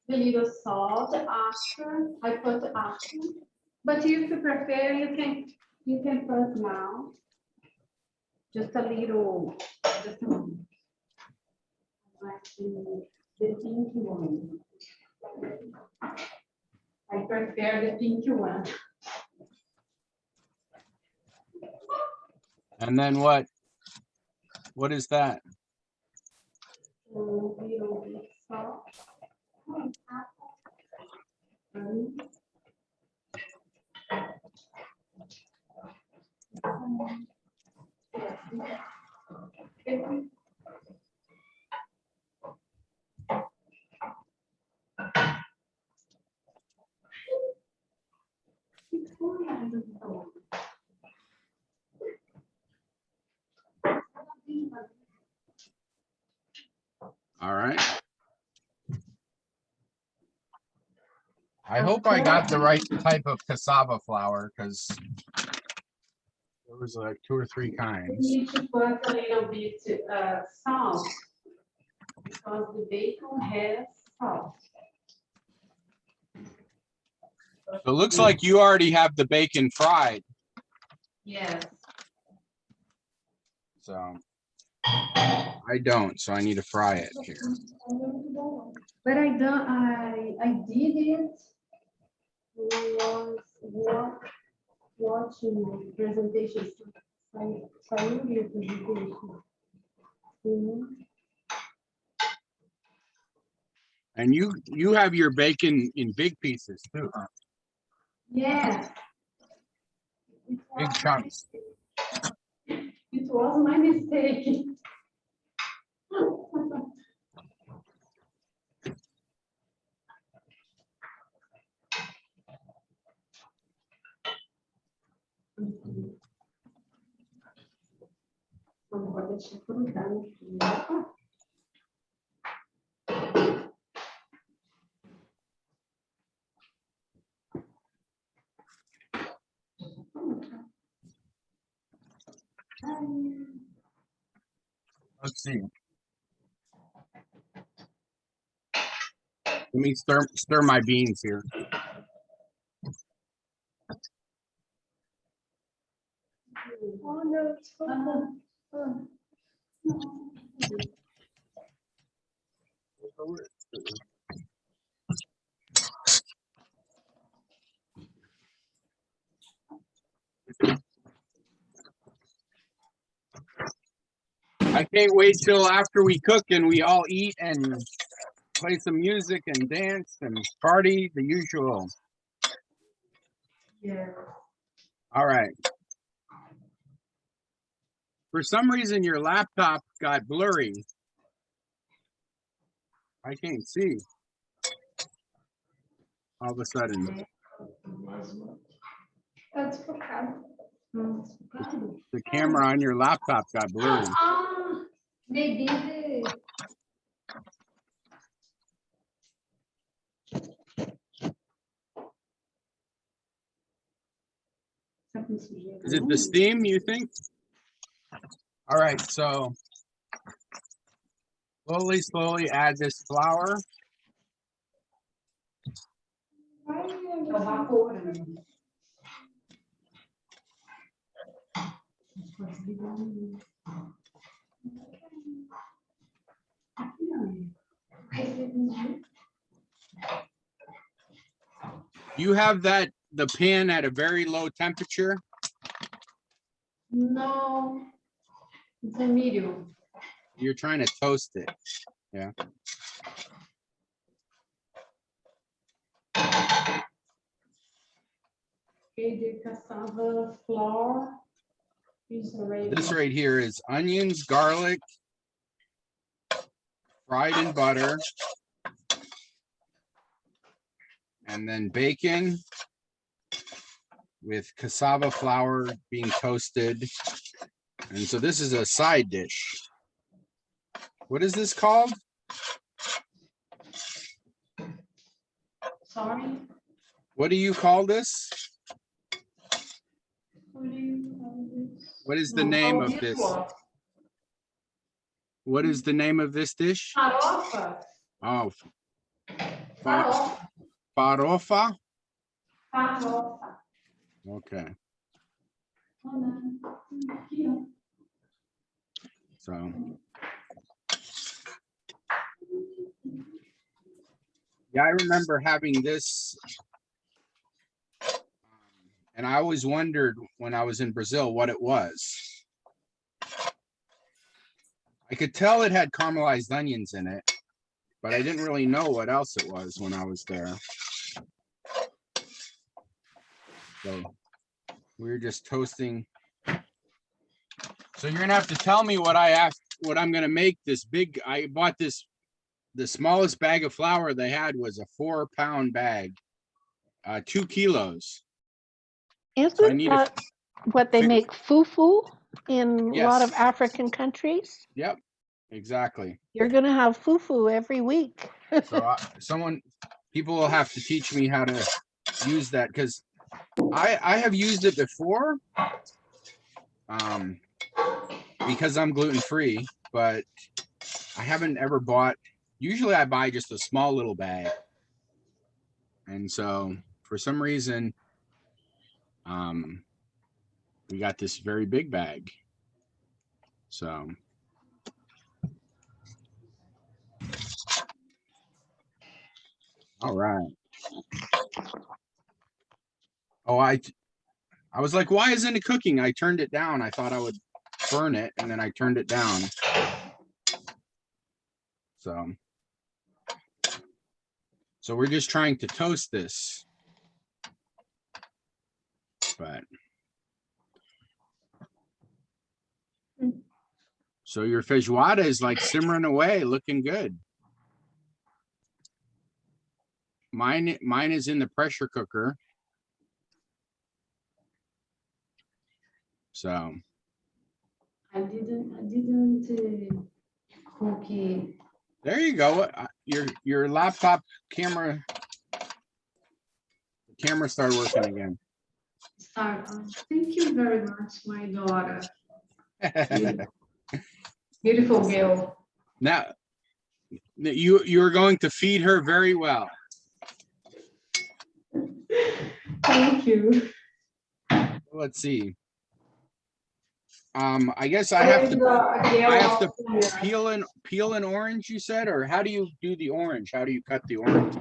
The little salt after. I put after. But if you prefer, you can put now. Just a little. Just a little. Like the pink one. I prefer the pink one. And then what? What is that? A little bit salt. All right. I hope I got the right type of cassava flour because there was like 2 or 3 You kinds. need to put a little bit salt because the bacon has salt. So it looks like you already have the bacon fried. Yes. So I don't, so I need to fry it here. But I don't. I did it when I was watching presentations. And you have your bacon in big pieces too, huh? Yes. Big chunks. It was my mistake. Não pode deixar grudar no fio. Let's see. Let me stir my beans here. Oh no, it's I can't wait till after we cook and we all eat and play some music and dance and party, the usual. Yeah. All right. For some reason, your laptop got blurry. I can't see. All of a sudden. That's focado. The camera on your laptop got blurry. Maybe the... Is it the steam, you think? All right, so slowly add this flour. É o vapor. You have the pan at a very low temperature? No, it's a medium. You're trying to toast it. Yeah. Okay, the cassava flour is already. This right here is onions, garlic, fried in butter, and then bacon with cassava flour being toasted. And so this is a side dish. What is this called? Sorry. What do you call this? What do you call this? What is the name of this? What is the name of this dish? Farofa. Oh, Farofa. farofa? Farofa. Okay, Hold on. Here. so. Yeah, I remember having this. And I always wondered when I was in Brazil what it was. I could tell it had caramelized onions in it, but I didn't really know what else it was when I was there. So we were just toasting. So you're gonna have to tell me what what I'm gonna make this big. I bought this, the smallest bag of flour they had was a 4-pound bag, 2 kilos. Isn't So I need that what they figure- make fufu in a lot of Yes. African countries? Yep, exactly. You're going to have fufu every week. So people will have to teach me how to use that, because I have used it before, because I'm gluten-free, but I haven't ever bought. Usually I buy just a small little bag, and so for some reason we got this very big bag. So all right. Oh, I was like, why isn't it cooking? I turned it down. I thought I would burn it, and then I turned it down. So we're just trying to toast this. But so your feijoada is like simmering away, looking good. Mine is in the pressure cooker. So I didn't cook it. there you go. Your laptop camera started working again. Thank you very much, my daughter. Beautiful girl. Now you're going to feed her very well. Thank you. Let's see. I guess I have to peel an orange, you said, or how do you do the orange? How do you cut the orange?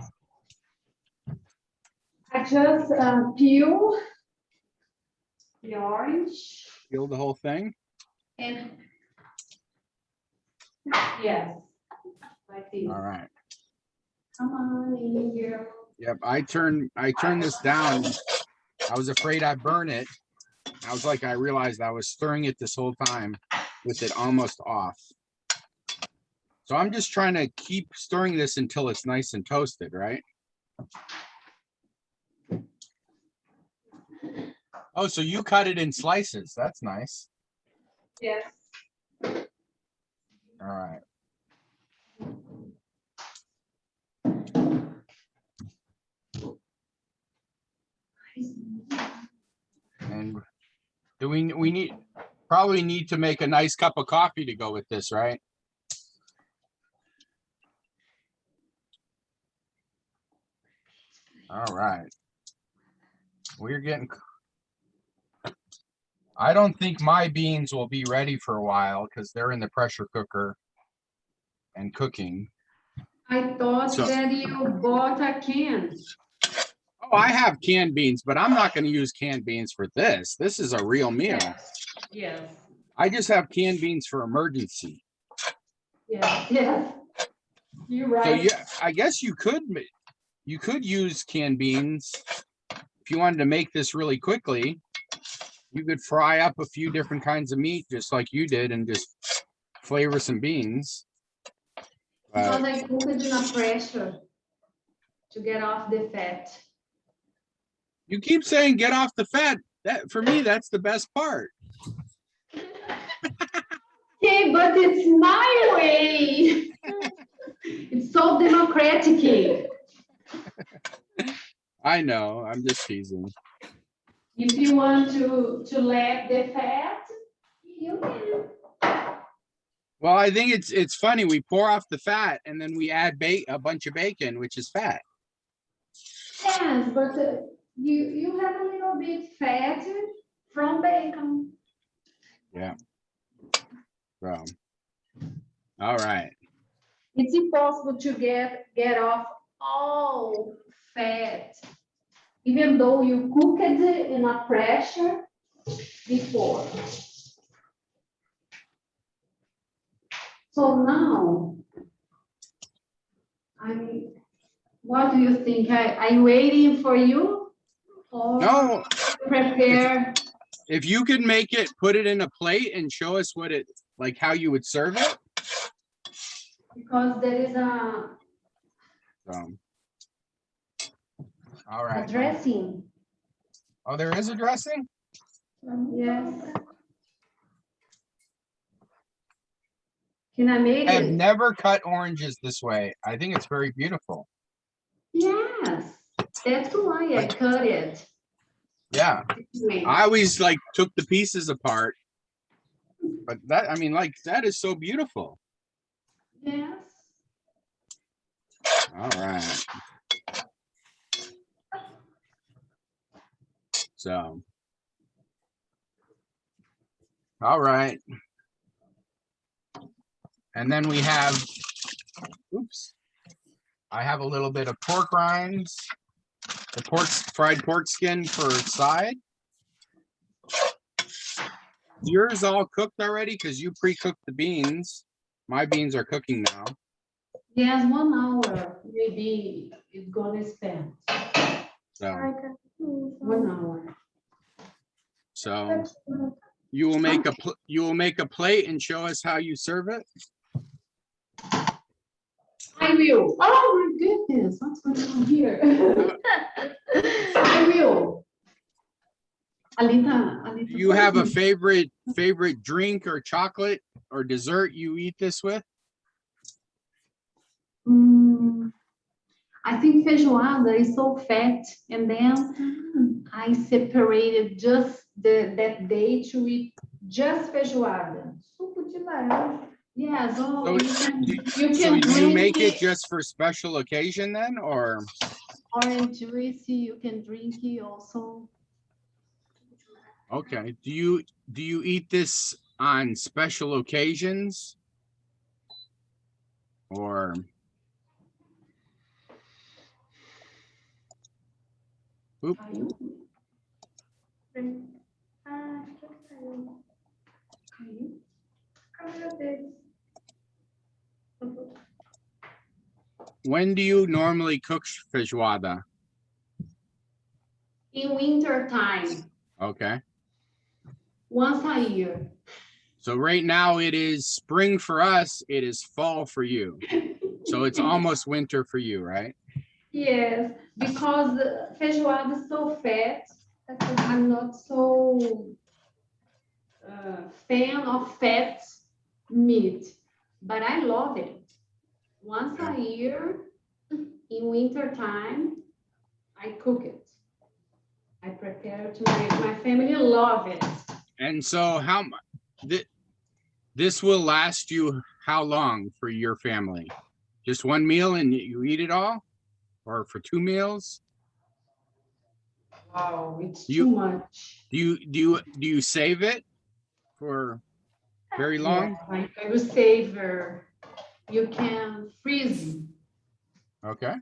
I just peel the orange. Peel the whole thing? And yes, like this. All right. Come on in here. Yep, I turned this down. I was afraid I'd burn it. I realized I was stirring it this whole time with it almost off. So I'm just trying to keep stirring this until it's nice and toasted, right? Oh, so you cut it in slices. That's nice. Yes. All right. And do we probably need to make a nice cup of coffee to go with this, right? All right. We're getting. I don't think my beans will be ready for a while because they're in the pressure cooker and cooking. I thought So- that you bought a can. Oh, I have canned beans, but I'm not going to use canned beans for this. This is a real meal. Yes. I just have canned beans for emergency. Yes. You're So right. yeah, I guess you could use canned beans if you wanted to make this really quickly. You could fry up a few different kinds of meat just like you did and just flavor some beans. Because I cook it in a pressure to get off the fat. You keep saying get off the fat. That for me, that's the best part. Okay, but it's my way. It's so democratic. I know, I'm just teasing. If you want to let the fat, you can. Well, I think it's funny. We pour off the fat and then we add a bunch of bacon, which is fat. Yes, but you have a little bit fat from bacon. Yeah. So, all right. It's impossible to get off all fat, even though you cook it in a pressure before. So now, what do you think? I'm waiting for you? Or No. prepare? If you could make it, put it in a plate and show us what it, like how you would serve it. Because there is a All right. dressing. Oh, there is a dressing? Yes. Can I make I have it? never cut oranges this way. I think it's very beautiful. Yes, that's why I cut it. Yeah. Wait. I always like took the pieces apart. But that, I mean, like that is so beautiful. Yes. All right. So. All right. And then we have, oops, I have a little bit of pork rinds, the fried pork skin for side. Yours all cooked already because you pre-cooked the beans. My beans are cooking now. Yes, 1 hour, maybe it's gonna spend. So, 1 hour. so you will make a plate and show us how you serve it. I will. Oh my goodness, what's going on here? I will. Alita, You have a favorite drink or chocolate or dessert you eat this with? I think feijoada is so fat, and then I separated just that day to eat just feijoada. Suco de laranja. Yeah, so you can do you make drink it just for special occasion then, or? orange juice, you can drink it also. Okay, do you eat this on special occasions? Or? Oop. When do you normally cook feijoada? In winter time, Okay. once a year. So right now it is spring for us, it is fall for you. So it's almost winter for you, right? Yes, because feijoada is so fat that I'm not so fan of fat meat, but I love it. Once a year, in winter time, I cook it. I prepare to my family love it. And so how this will last you how long for your family? Just one meal and you eat it all? Or for 2 meals? Wow, it's You- too much. Do you save it for very long? Yeah, I will savor. You can freeze it. Okay.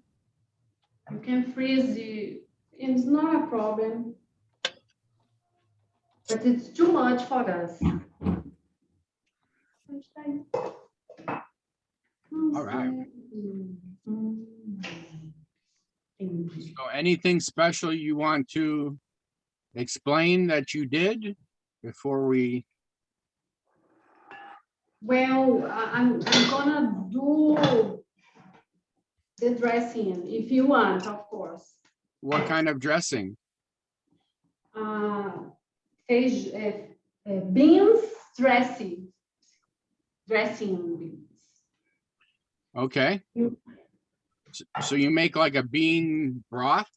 You can freeze it. It's not a problem. But it's too much for us. All right. So anything special you want to explain that you did before we? Well, I'm gonna do the dressing if you want, of course. What kind of dressing? Beans dressing. Dressing beans. Okay. So you make like a bean broth?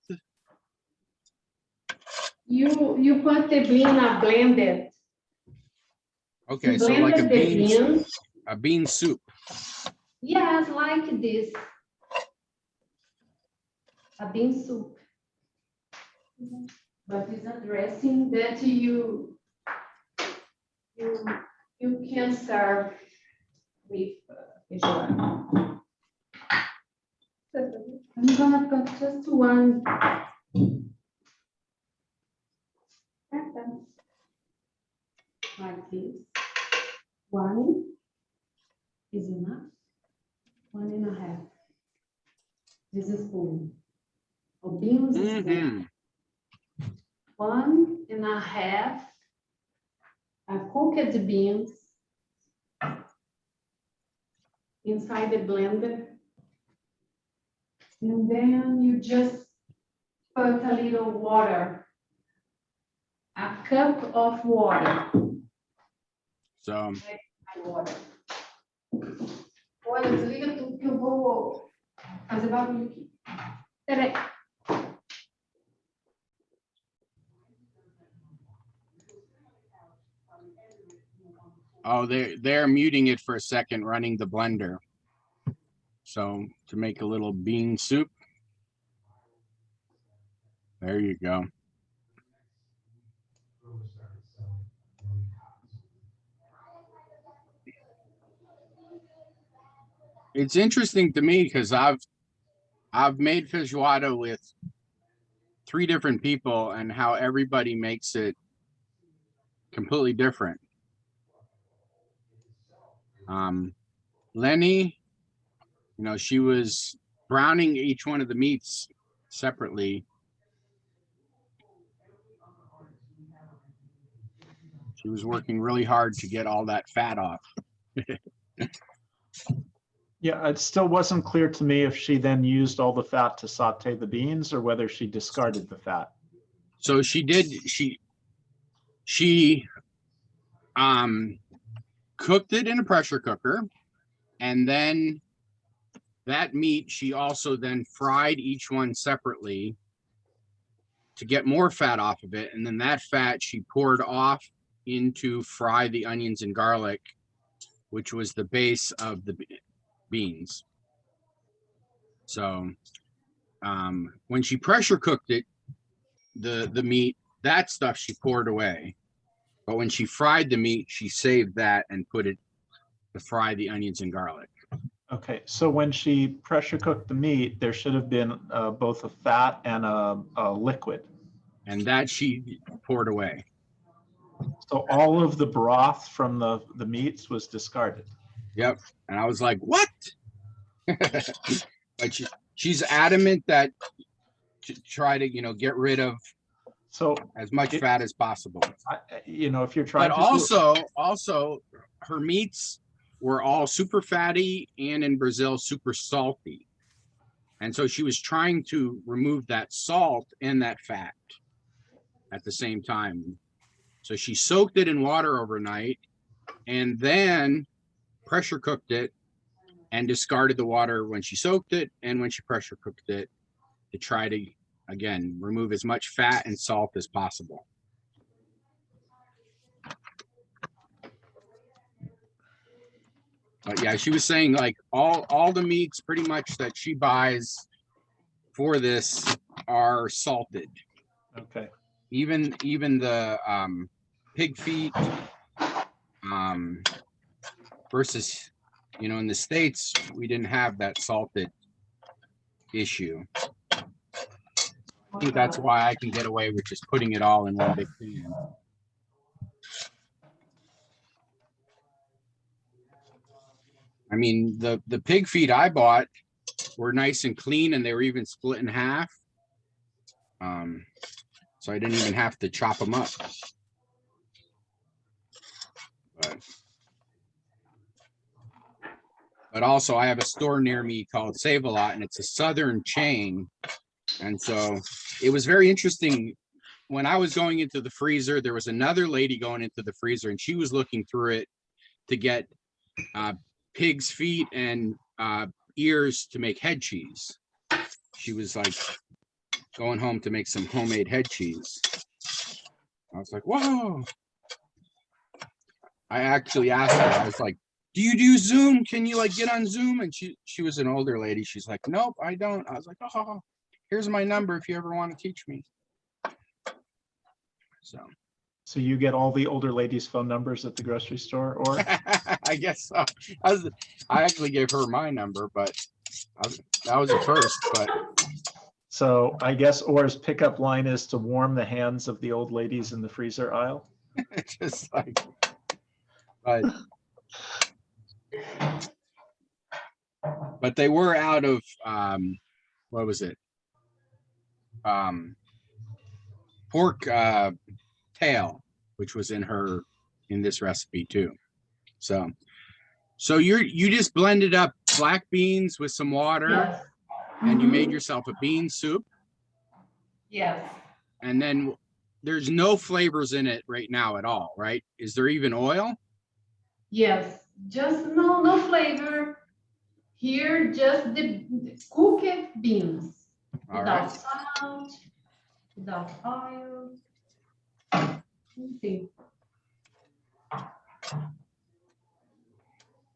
You put the bean blended. Okay, You so like a blended the beans. bean soup. Yes, like this. A bean soup. But it's a dressing that you can serve with feijoada. I'm gonna put just one. Like this. One is enough. 1.5. This is spoon. Of beans is spoon. 1.5. I cooked beans inside the blender. And then you just put a little water, a cup of water. So Water. Olha, desliga tudo que eu vou fazer barulho aqui. Peraí. oh, they're muting it for a second, running the blender. So to make a little bean soup. There you go. It's interesting to me because I've made feijoada with 3 different people and how everybody makes it completely different. Lenny, you know, she was browning each one of the meats separately. She was working really hard to get all that fat off. Yeah, it still wasn't clear to me if she then used all the fat to saute the beans or whether she discarded the fat. So she did, she cooked it in a pressure cooker, and then that meat, she also then fried each one separately to get more fat off of it. And then that fat she poured off into fry the onions and garlic, which was the base of the beans. So when she pressure cooked it, the meat, that stuff she poured away. But when she fried the meat, she saved that and put it to fry the onions and garlic. Okay, so when she pressure cooked the meat, there should have been both a fat and a liquid. And that she poured away. So all of the broth from the meats was discarded. Yep. And I was like, what? But she's adamant that to try to, you know, get rid of as much fat as possible. You know, if you're trying but to also her meats were all super fatty and in Brazil super salty. And so she was trying to remove that salt and that fat at the same time. So she soaked it in water overnight and then pressure cooked it and discarded the water when she soaked it and when she pressure cooked it to try to, again, remove as much fat and salt as possible. But yeah, she was saying like all the meats pretty much that she buys for this are salted. Okay. Even the pig feet versus, you know, in the States, we didn't have that salted issue. I think that's why I can get away with just putting it all in one big pan. I mean, the pig feet I bought were nice and clean, and they were even split in half. So I didn't even have to chop them up. But also I have a store near me called Save a Lot, and it's a Southern chain. And so it was very interesting. When I was going into the freezer, there was another lady going into the freezer, and she was looking through it to get pig's feet and ears to make head cheese. She was like going home to make some homemade head cheese. I was like, whoa. I actually asked her, I was like, do you do Zoom? Can you like get on Zoom? And she was an older lady. She's like, nope, I don't. I was like, oh, here's my number if you ever want to teach me. So you get all the older ladies' phone numbers at the grocery store, or? I guess so. I actually gave her my number, but that was a first. But so I guess Or's pickup line is to warm the hands of the old ladies in the freezer aisle. Just like, but they were out of what was it? Pork tail, which was in this recipe too. So you just blended up black beans with some water. Yes. And you made yourself a bean soup. Yes. And then there's no flavors in it right now at all, right? Is there even oil? Yes, just no flavor. Here, just the cooked beans. All Without right. salt, without oil. Anything.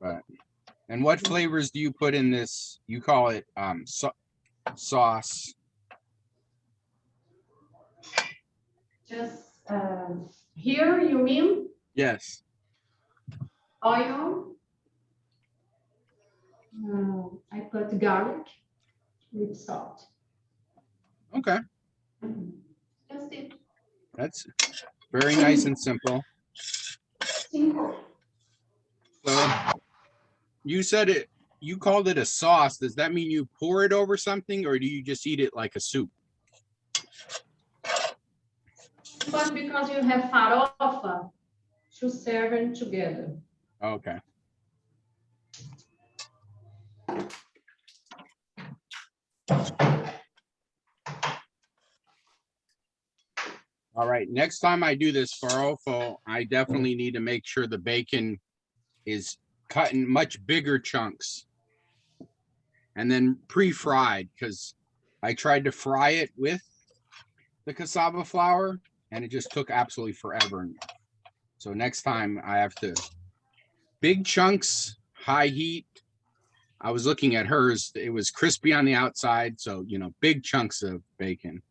But and what flavors do you put in this? You call it sauce. Just here, you mean? Yes. Oil. I put garlic with salt. Okay. That's it. That's very nice and simple. Simple. So you said it, you called it a sauce. Does that mean you pour it over something, or do you just eat it like a soup? But because you have farofa to serve it together. Okay. All right, next time I do this farofo, I definitely need to make sure the bacon is cut in much bigger chunks and then pre-fried, because I tried to fry it with the cassava flour and it just took absolutely forever. So next time I have to, big chunks, high heat. I was looking at hers, it was crispy on the outside, so you know, big chunks of bacon.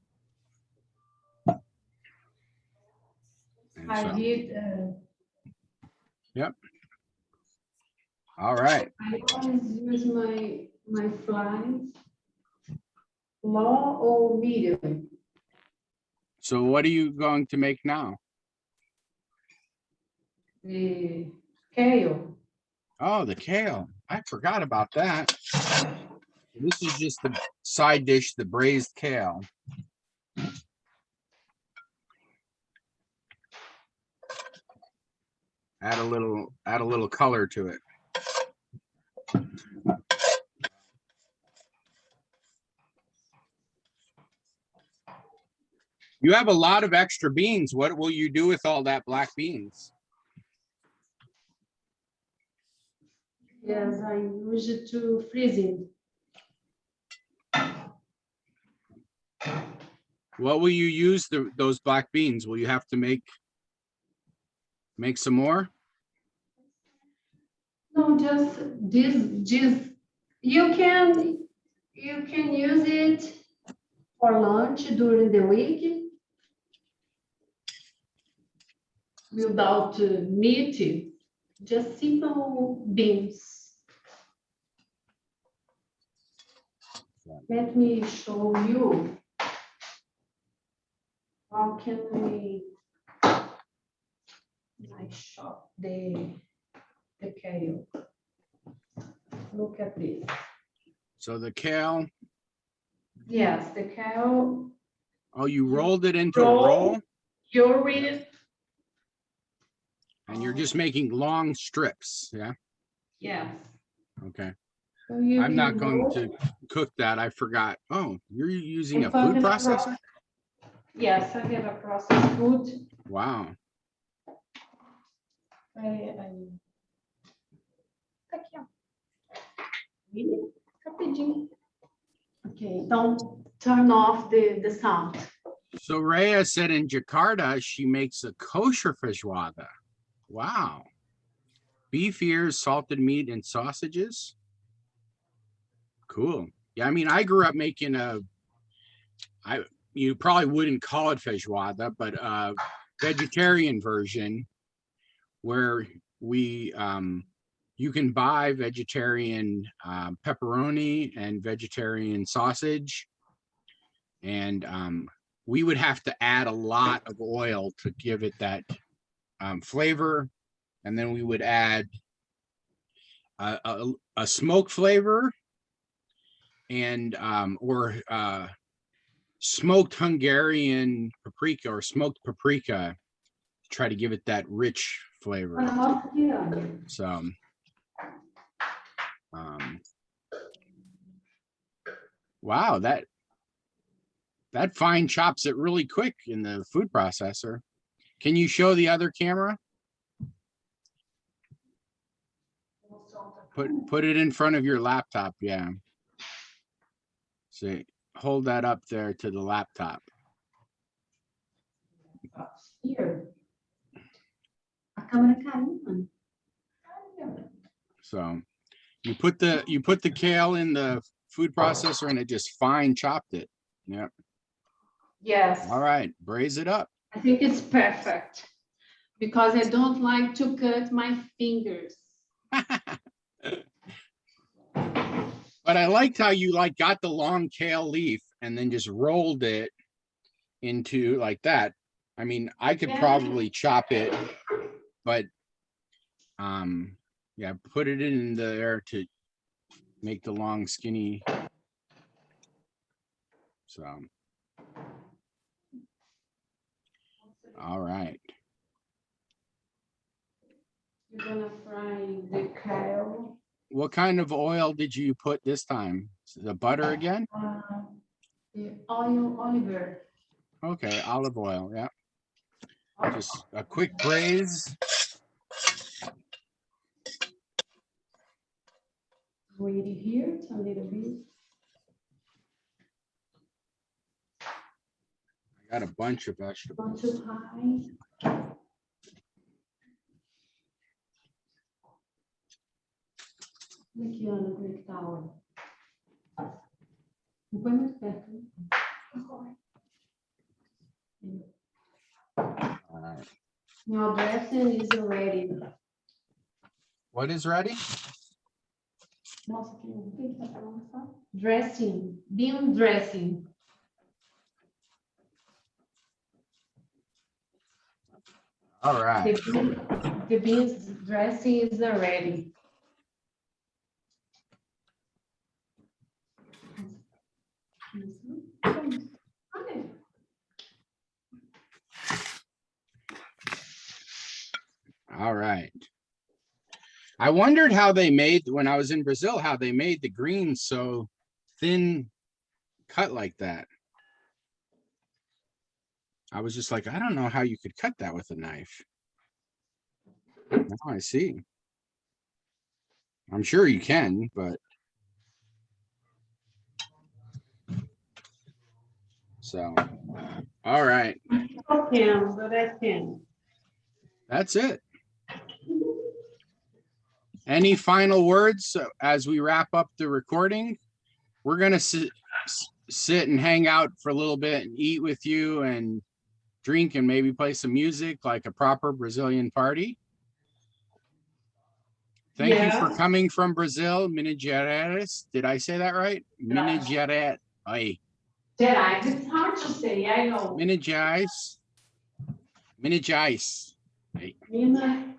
I did. Yep. All right. I always use my fries, low or medium. So what are you going to make now? The kale. Oh, the kale. I forgot about that. This is just the side dish, the braised kale. Add a little color to it. You have a lot of extra beans. What will you do with all that black beans? Yes, I use it to freeze it. What will you use those black beans? Will you have to make some more? No, just this. You can use it for lunch during the week, without meat, just simple beans. Let me show you. How can I chop the kale? Look at this. So the kale, Yes, the kale. oh, you rolled it into a roll You're it. and you're just making long strips, yeah? Yes. Okay. So you I'm not can going roll. to cook that. I forgot. Oh, you're using a I'm food talking processor? about- Yes, I have a processed food. Wow. Tá aqui, ó. Really? Rapidinho. Okay, don't turn off the sound. So Rhea said in Jakarta, she makes a kosher feijoada. Wow. Beef ears, salted meat, and sausages. Cool. Yeah, I mean, I grew up making you probably wouldn't call it feijoada, but a vegetarian version where you can buy vegetarian pepperoni and vegetarian sausage. And we would have to add a lot of oil to give it that flavor. And then we would add a smoke flavor and or smoked Hungarian paprika or smoked paprika to try to give it that rich flavor. So wow, that fine chops it really quick in the food processor. Can you show the other camera? Put it in front of your laptop, yeah. See, hold that up there to the laptop. Here. A câmera caiu, mano. So you put the kale in the food processor and it just fine chopped it. Yeah. Yes. All right, braise it up. I think it's perfect because I don't like to cut my fingers. But I liked how you got the long kale leaf and then just rolled it into like that. I mean, I could probably chop it, but yeah, put it in there to make the long skinny. So all right. You're gonna fry the kale. What kind of oil did you put this time? The butter again? The olive. Okay, olive oil, yeah. Just a quick braise. Wait here a little bit. I got a bunch of vegetables. Not too high. Aqui, Ana, como é que tá a hora? Não põe muito perto. All right. Now dressing is ready. What is ready? Nossa, o que tá falando só? Dressing, bean dressing. All right. The beans dressing is ready. All right. I wondered how they made, when I was in Brazil, how they made the greens so thin cut like that. I was just like, I don't know how you could cut that with a knife. Now I see. I'm sure you can, but. So, all right. That's it. Any final words as we wrap up the recording? We're going to sit and hang out for a little bit and eat with you and drink and maybe play some music like a proper Brazilian party. Thank you for coming from Brazil, Minas Gerais. Did I say that right? Minas Gerais. Ay. Gerais, it's hard to say, I know. Minas Gerais. Minas Gerais. Ay. Minas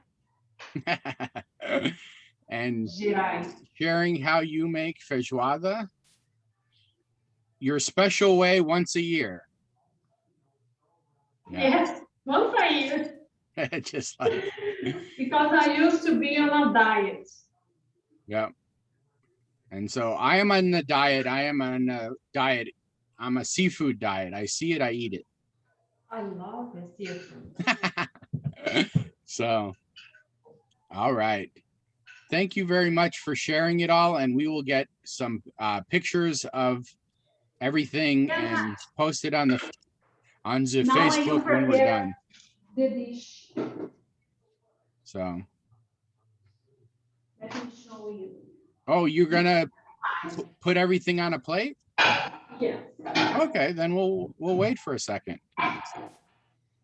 And Gerais. sharing how you make feijoada your special way once a year. Yes, once a year. Just like, Because I used to be on a diet. yeah. And so I am on the diet. I am on a diet. I'm a seafood diet. I see it, I eat it. I love the seafood. So, all right. Thank you very much for sharing it all. And we will get some pictures of everything and post it on the Facebook when we're done. The dish. So. Let me show you. Oh, you're gonna put everything on a plate? Yes. Okay, then we'll wait for a second.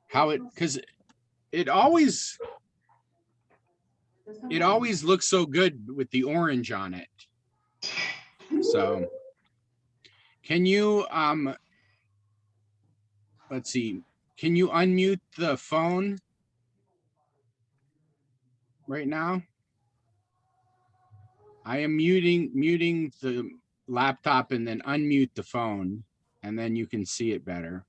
Because it always looks so good with the orange on it. So can you let's see, can you unmute the phone right now? I am muting the laptop and then unmute the phone, and then you can see it better.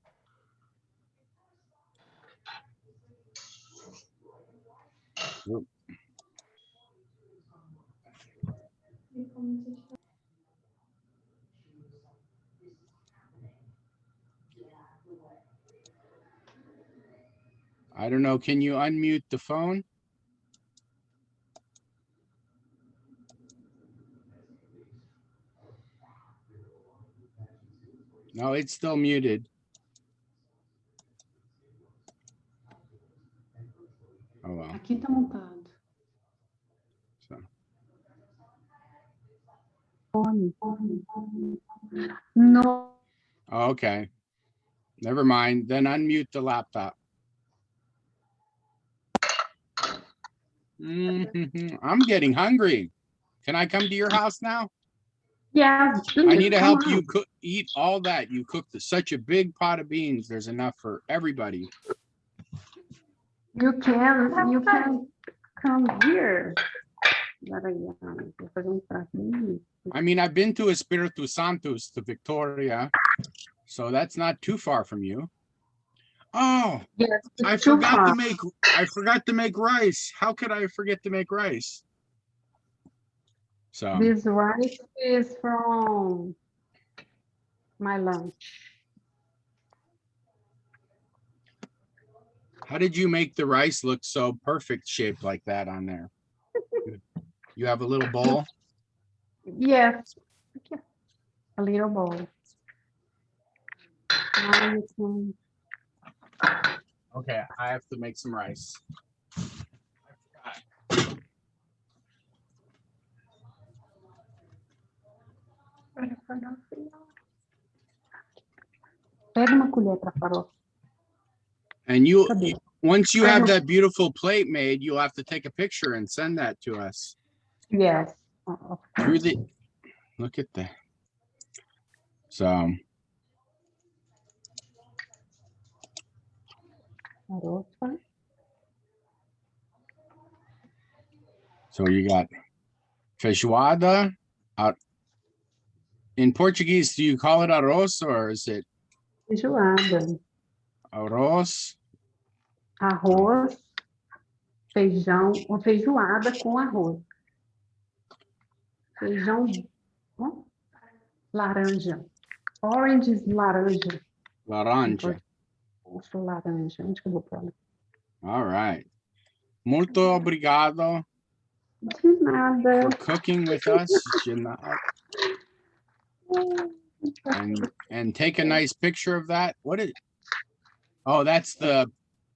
Whoop. I don't know, can you unmute the phone? No, it's still muted. Oh, well. Aqui tá montado. So. No. Okay. Never mind. Then unmute the laptop. I'm getting hungry. Can I come to your house now? Yeah. I need to help you cook, eat all that. You cooked such a big pot of beans. There's enough for everybody. You can come here. I mean, I've been to Espiritu Santos, to Victoria, so that's not too far from you. Oh, yes, I forgot to make rice. How could I forget to make rice? So this rice is from my lunch. how did you make the rice look so perfect shaped like that on there? You have a little bowl? Yes, a little bowl. Now you can. Okay, I have to make some rice. Pega uma colher para farofa. And once you have that beautiful plate made, you'll have to take a picture and send that to us. Yes. Look at that. So. Farofa. So you got feijoada. In Portuguese, do you call it arroz or is it? Feijoada. Arroz. Arroz, feijão, ou feijoada com arroz. Feijão laranja. Orange is laranja. Laranja. Roxo laranja. Onde que eu vou pôr? All right. Muito obrigado. De nada. For cooking with us. And take a nice picture of that. What is? Oh, that's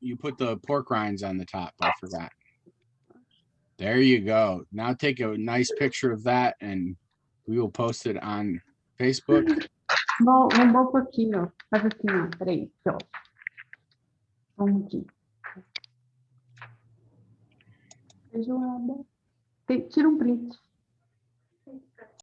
you put the pork rinds on the top. I forgot. There you go. Now take a nice picture of that and we will post it on Facebook. Bom pouquinho. Faz assim, ó. Peraí. Ó. Vamos aqui. Feijoada. Tira um print.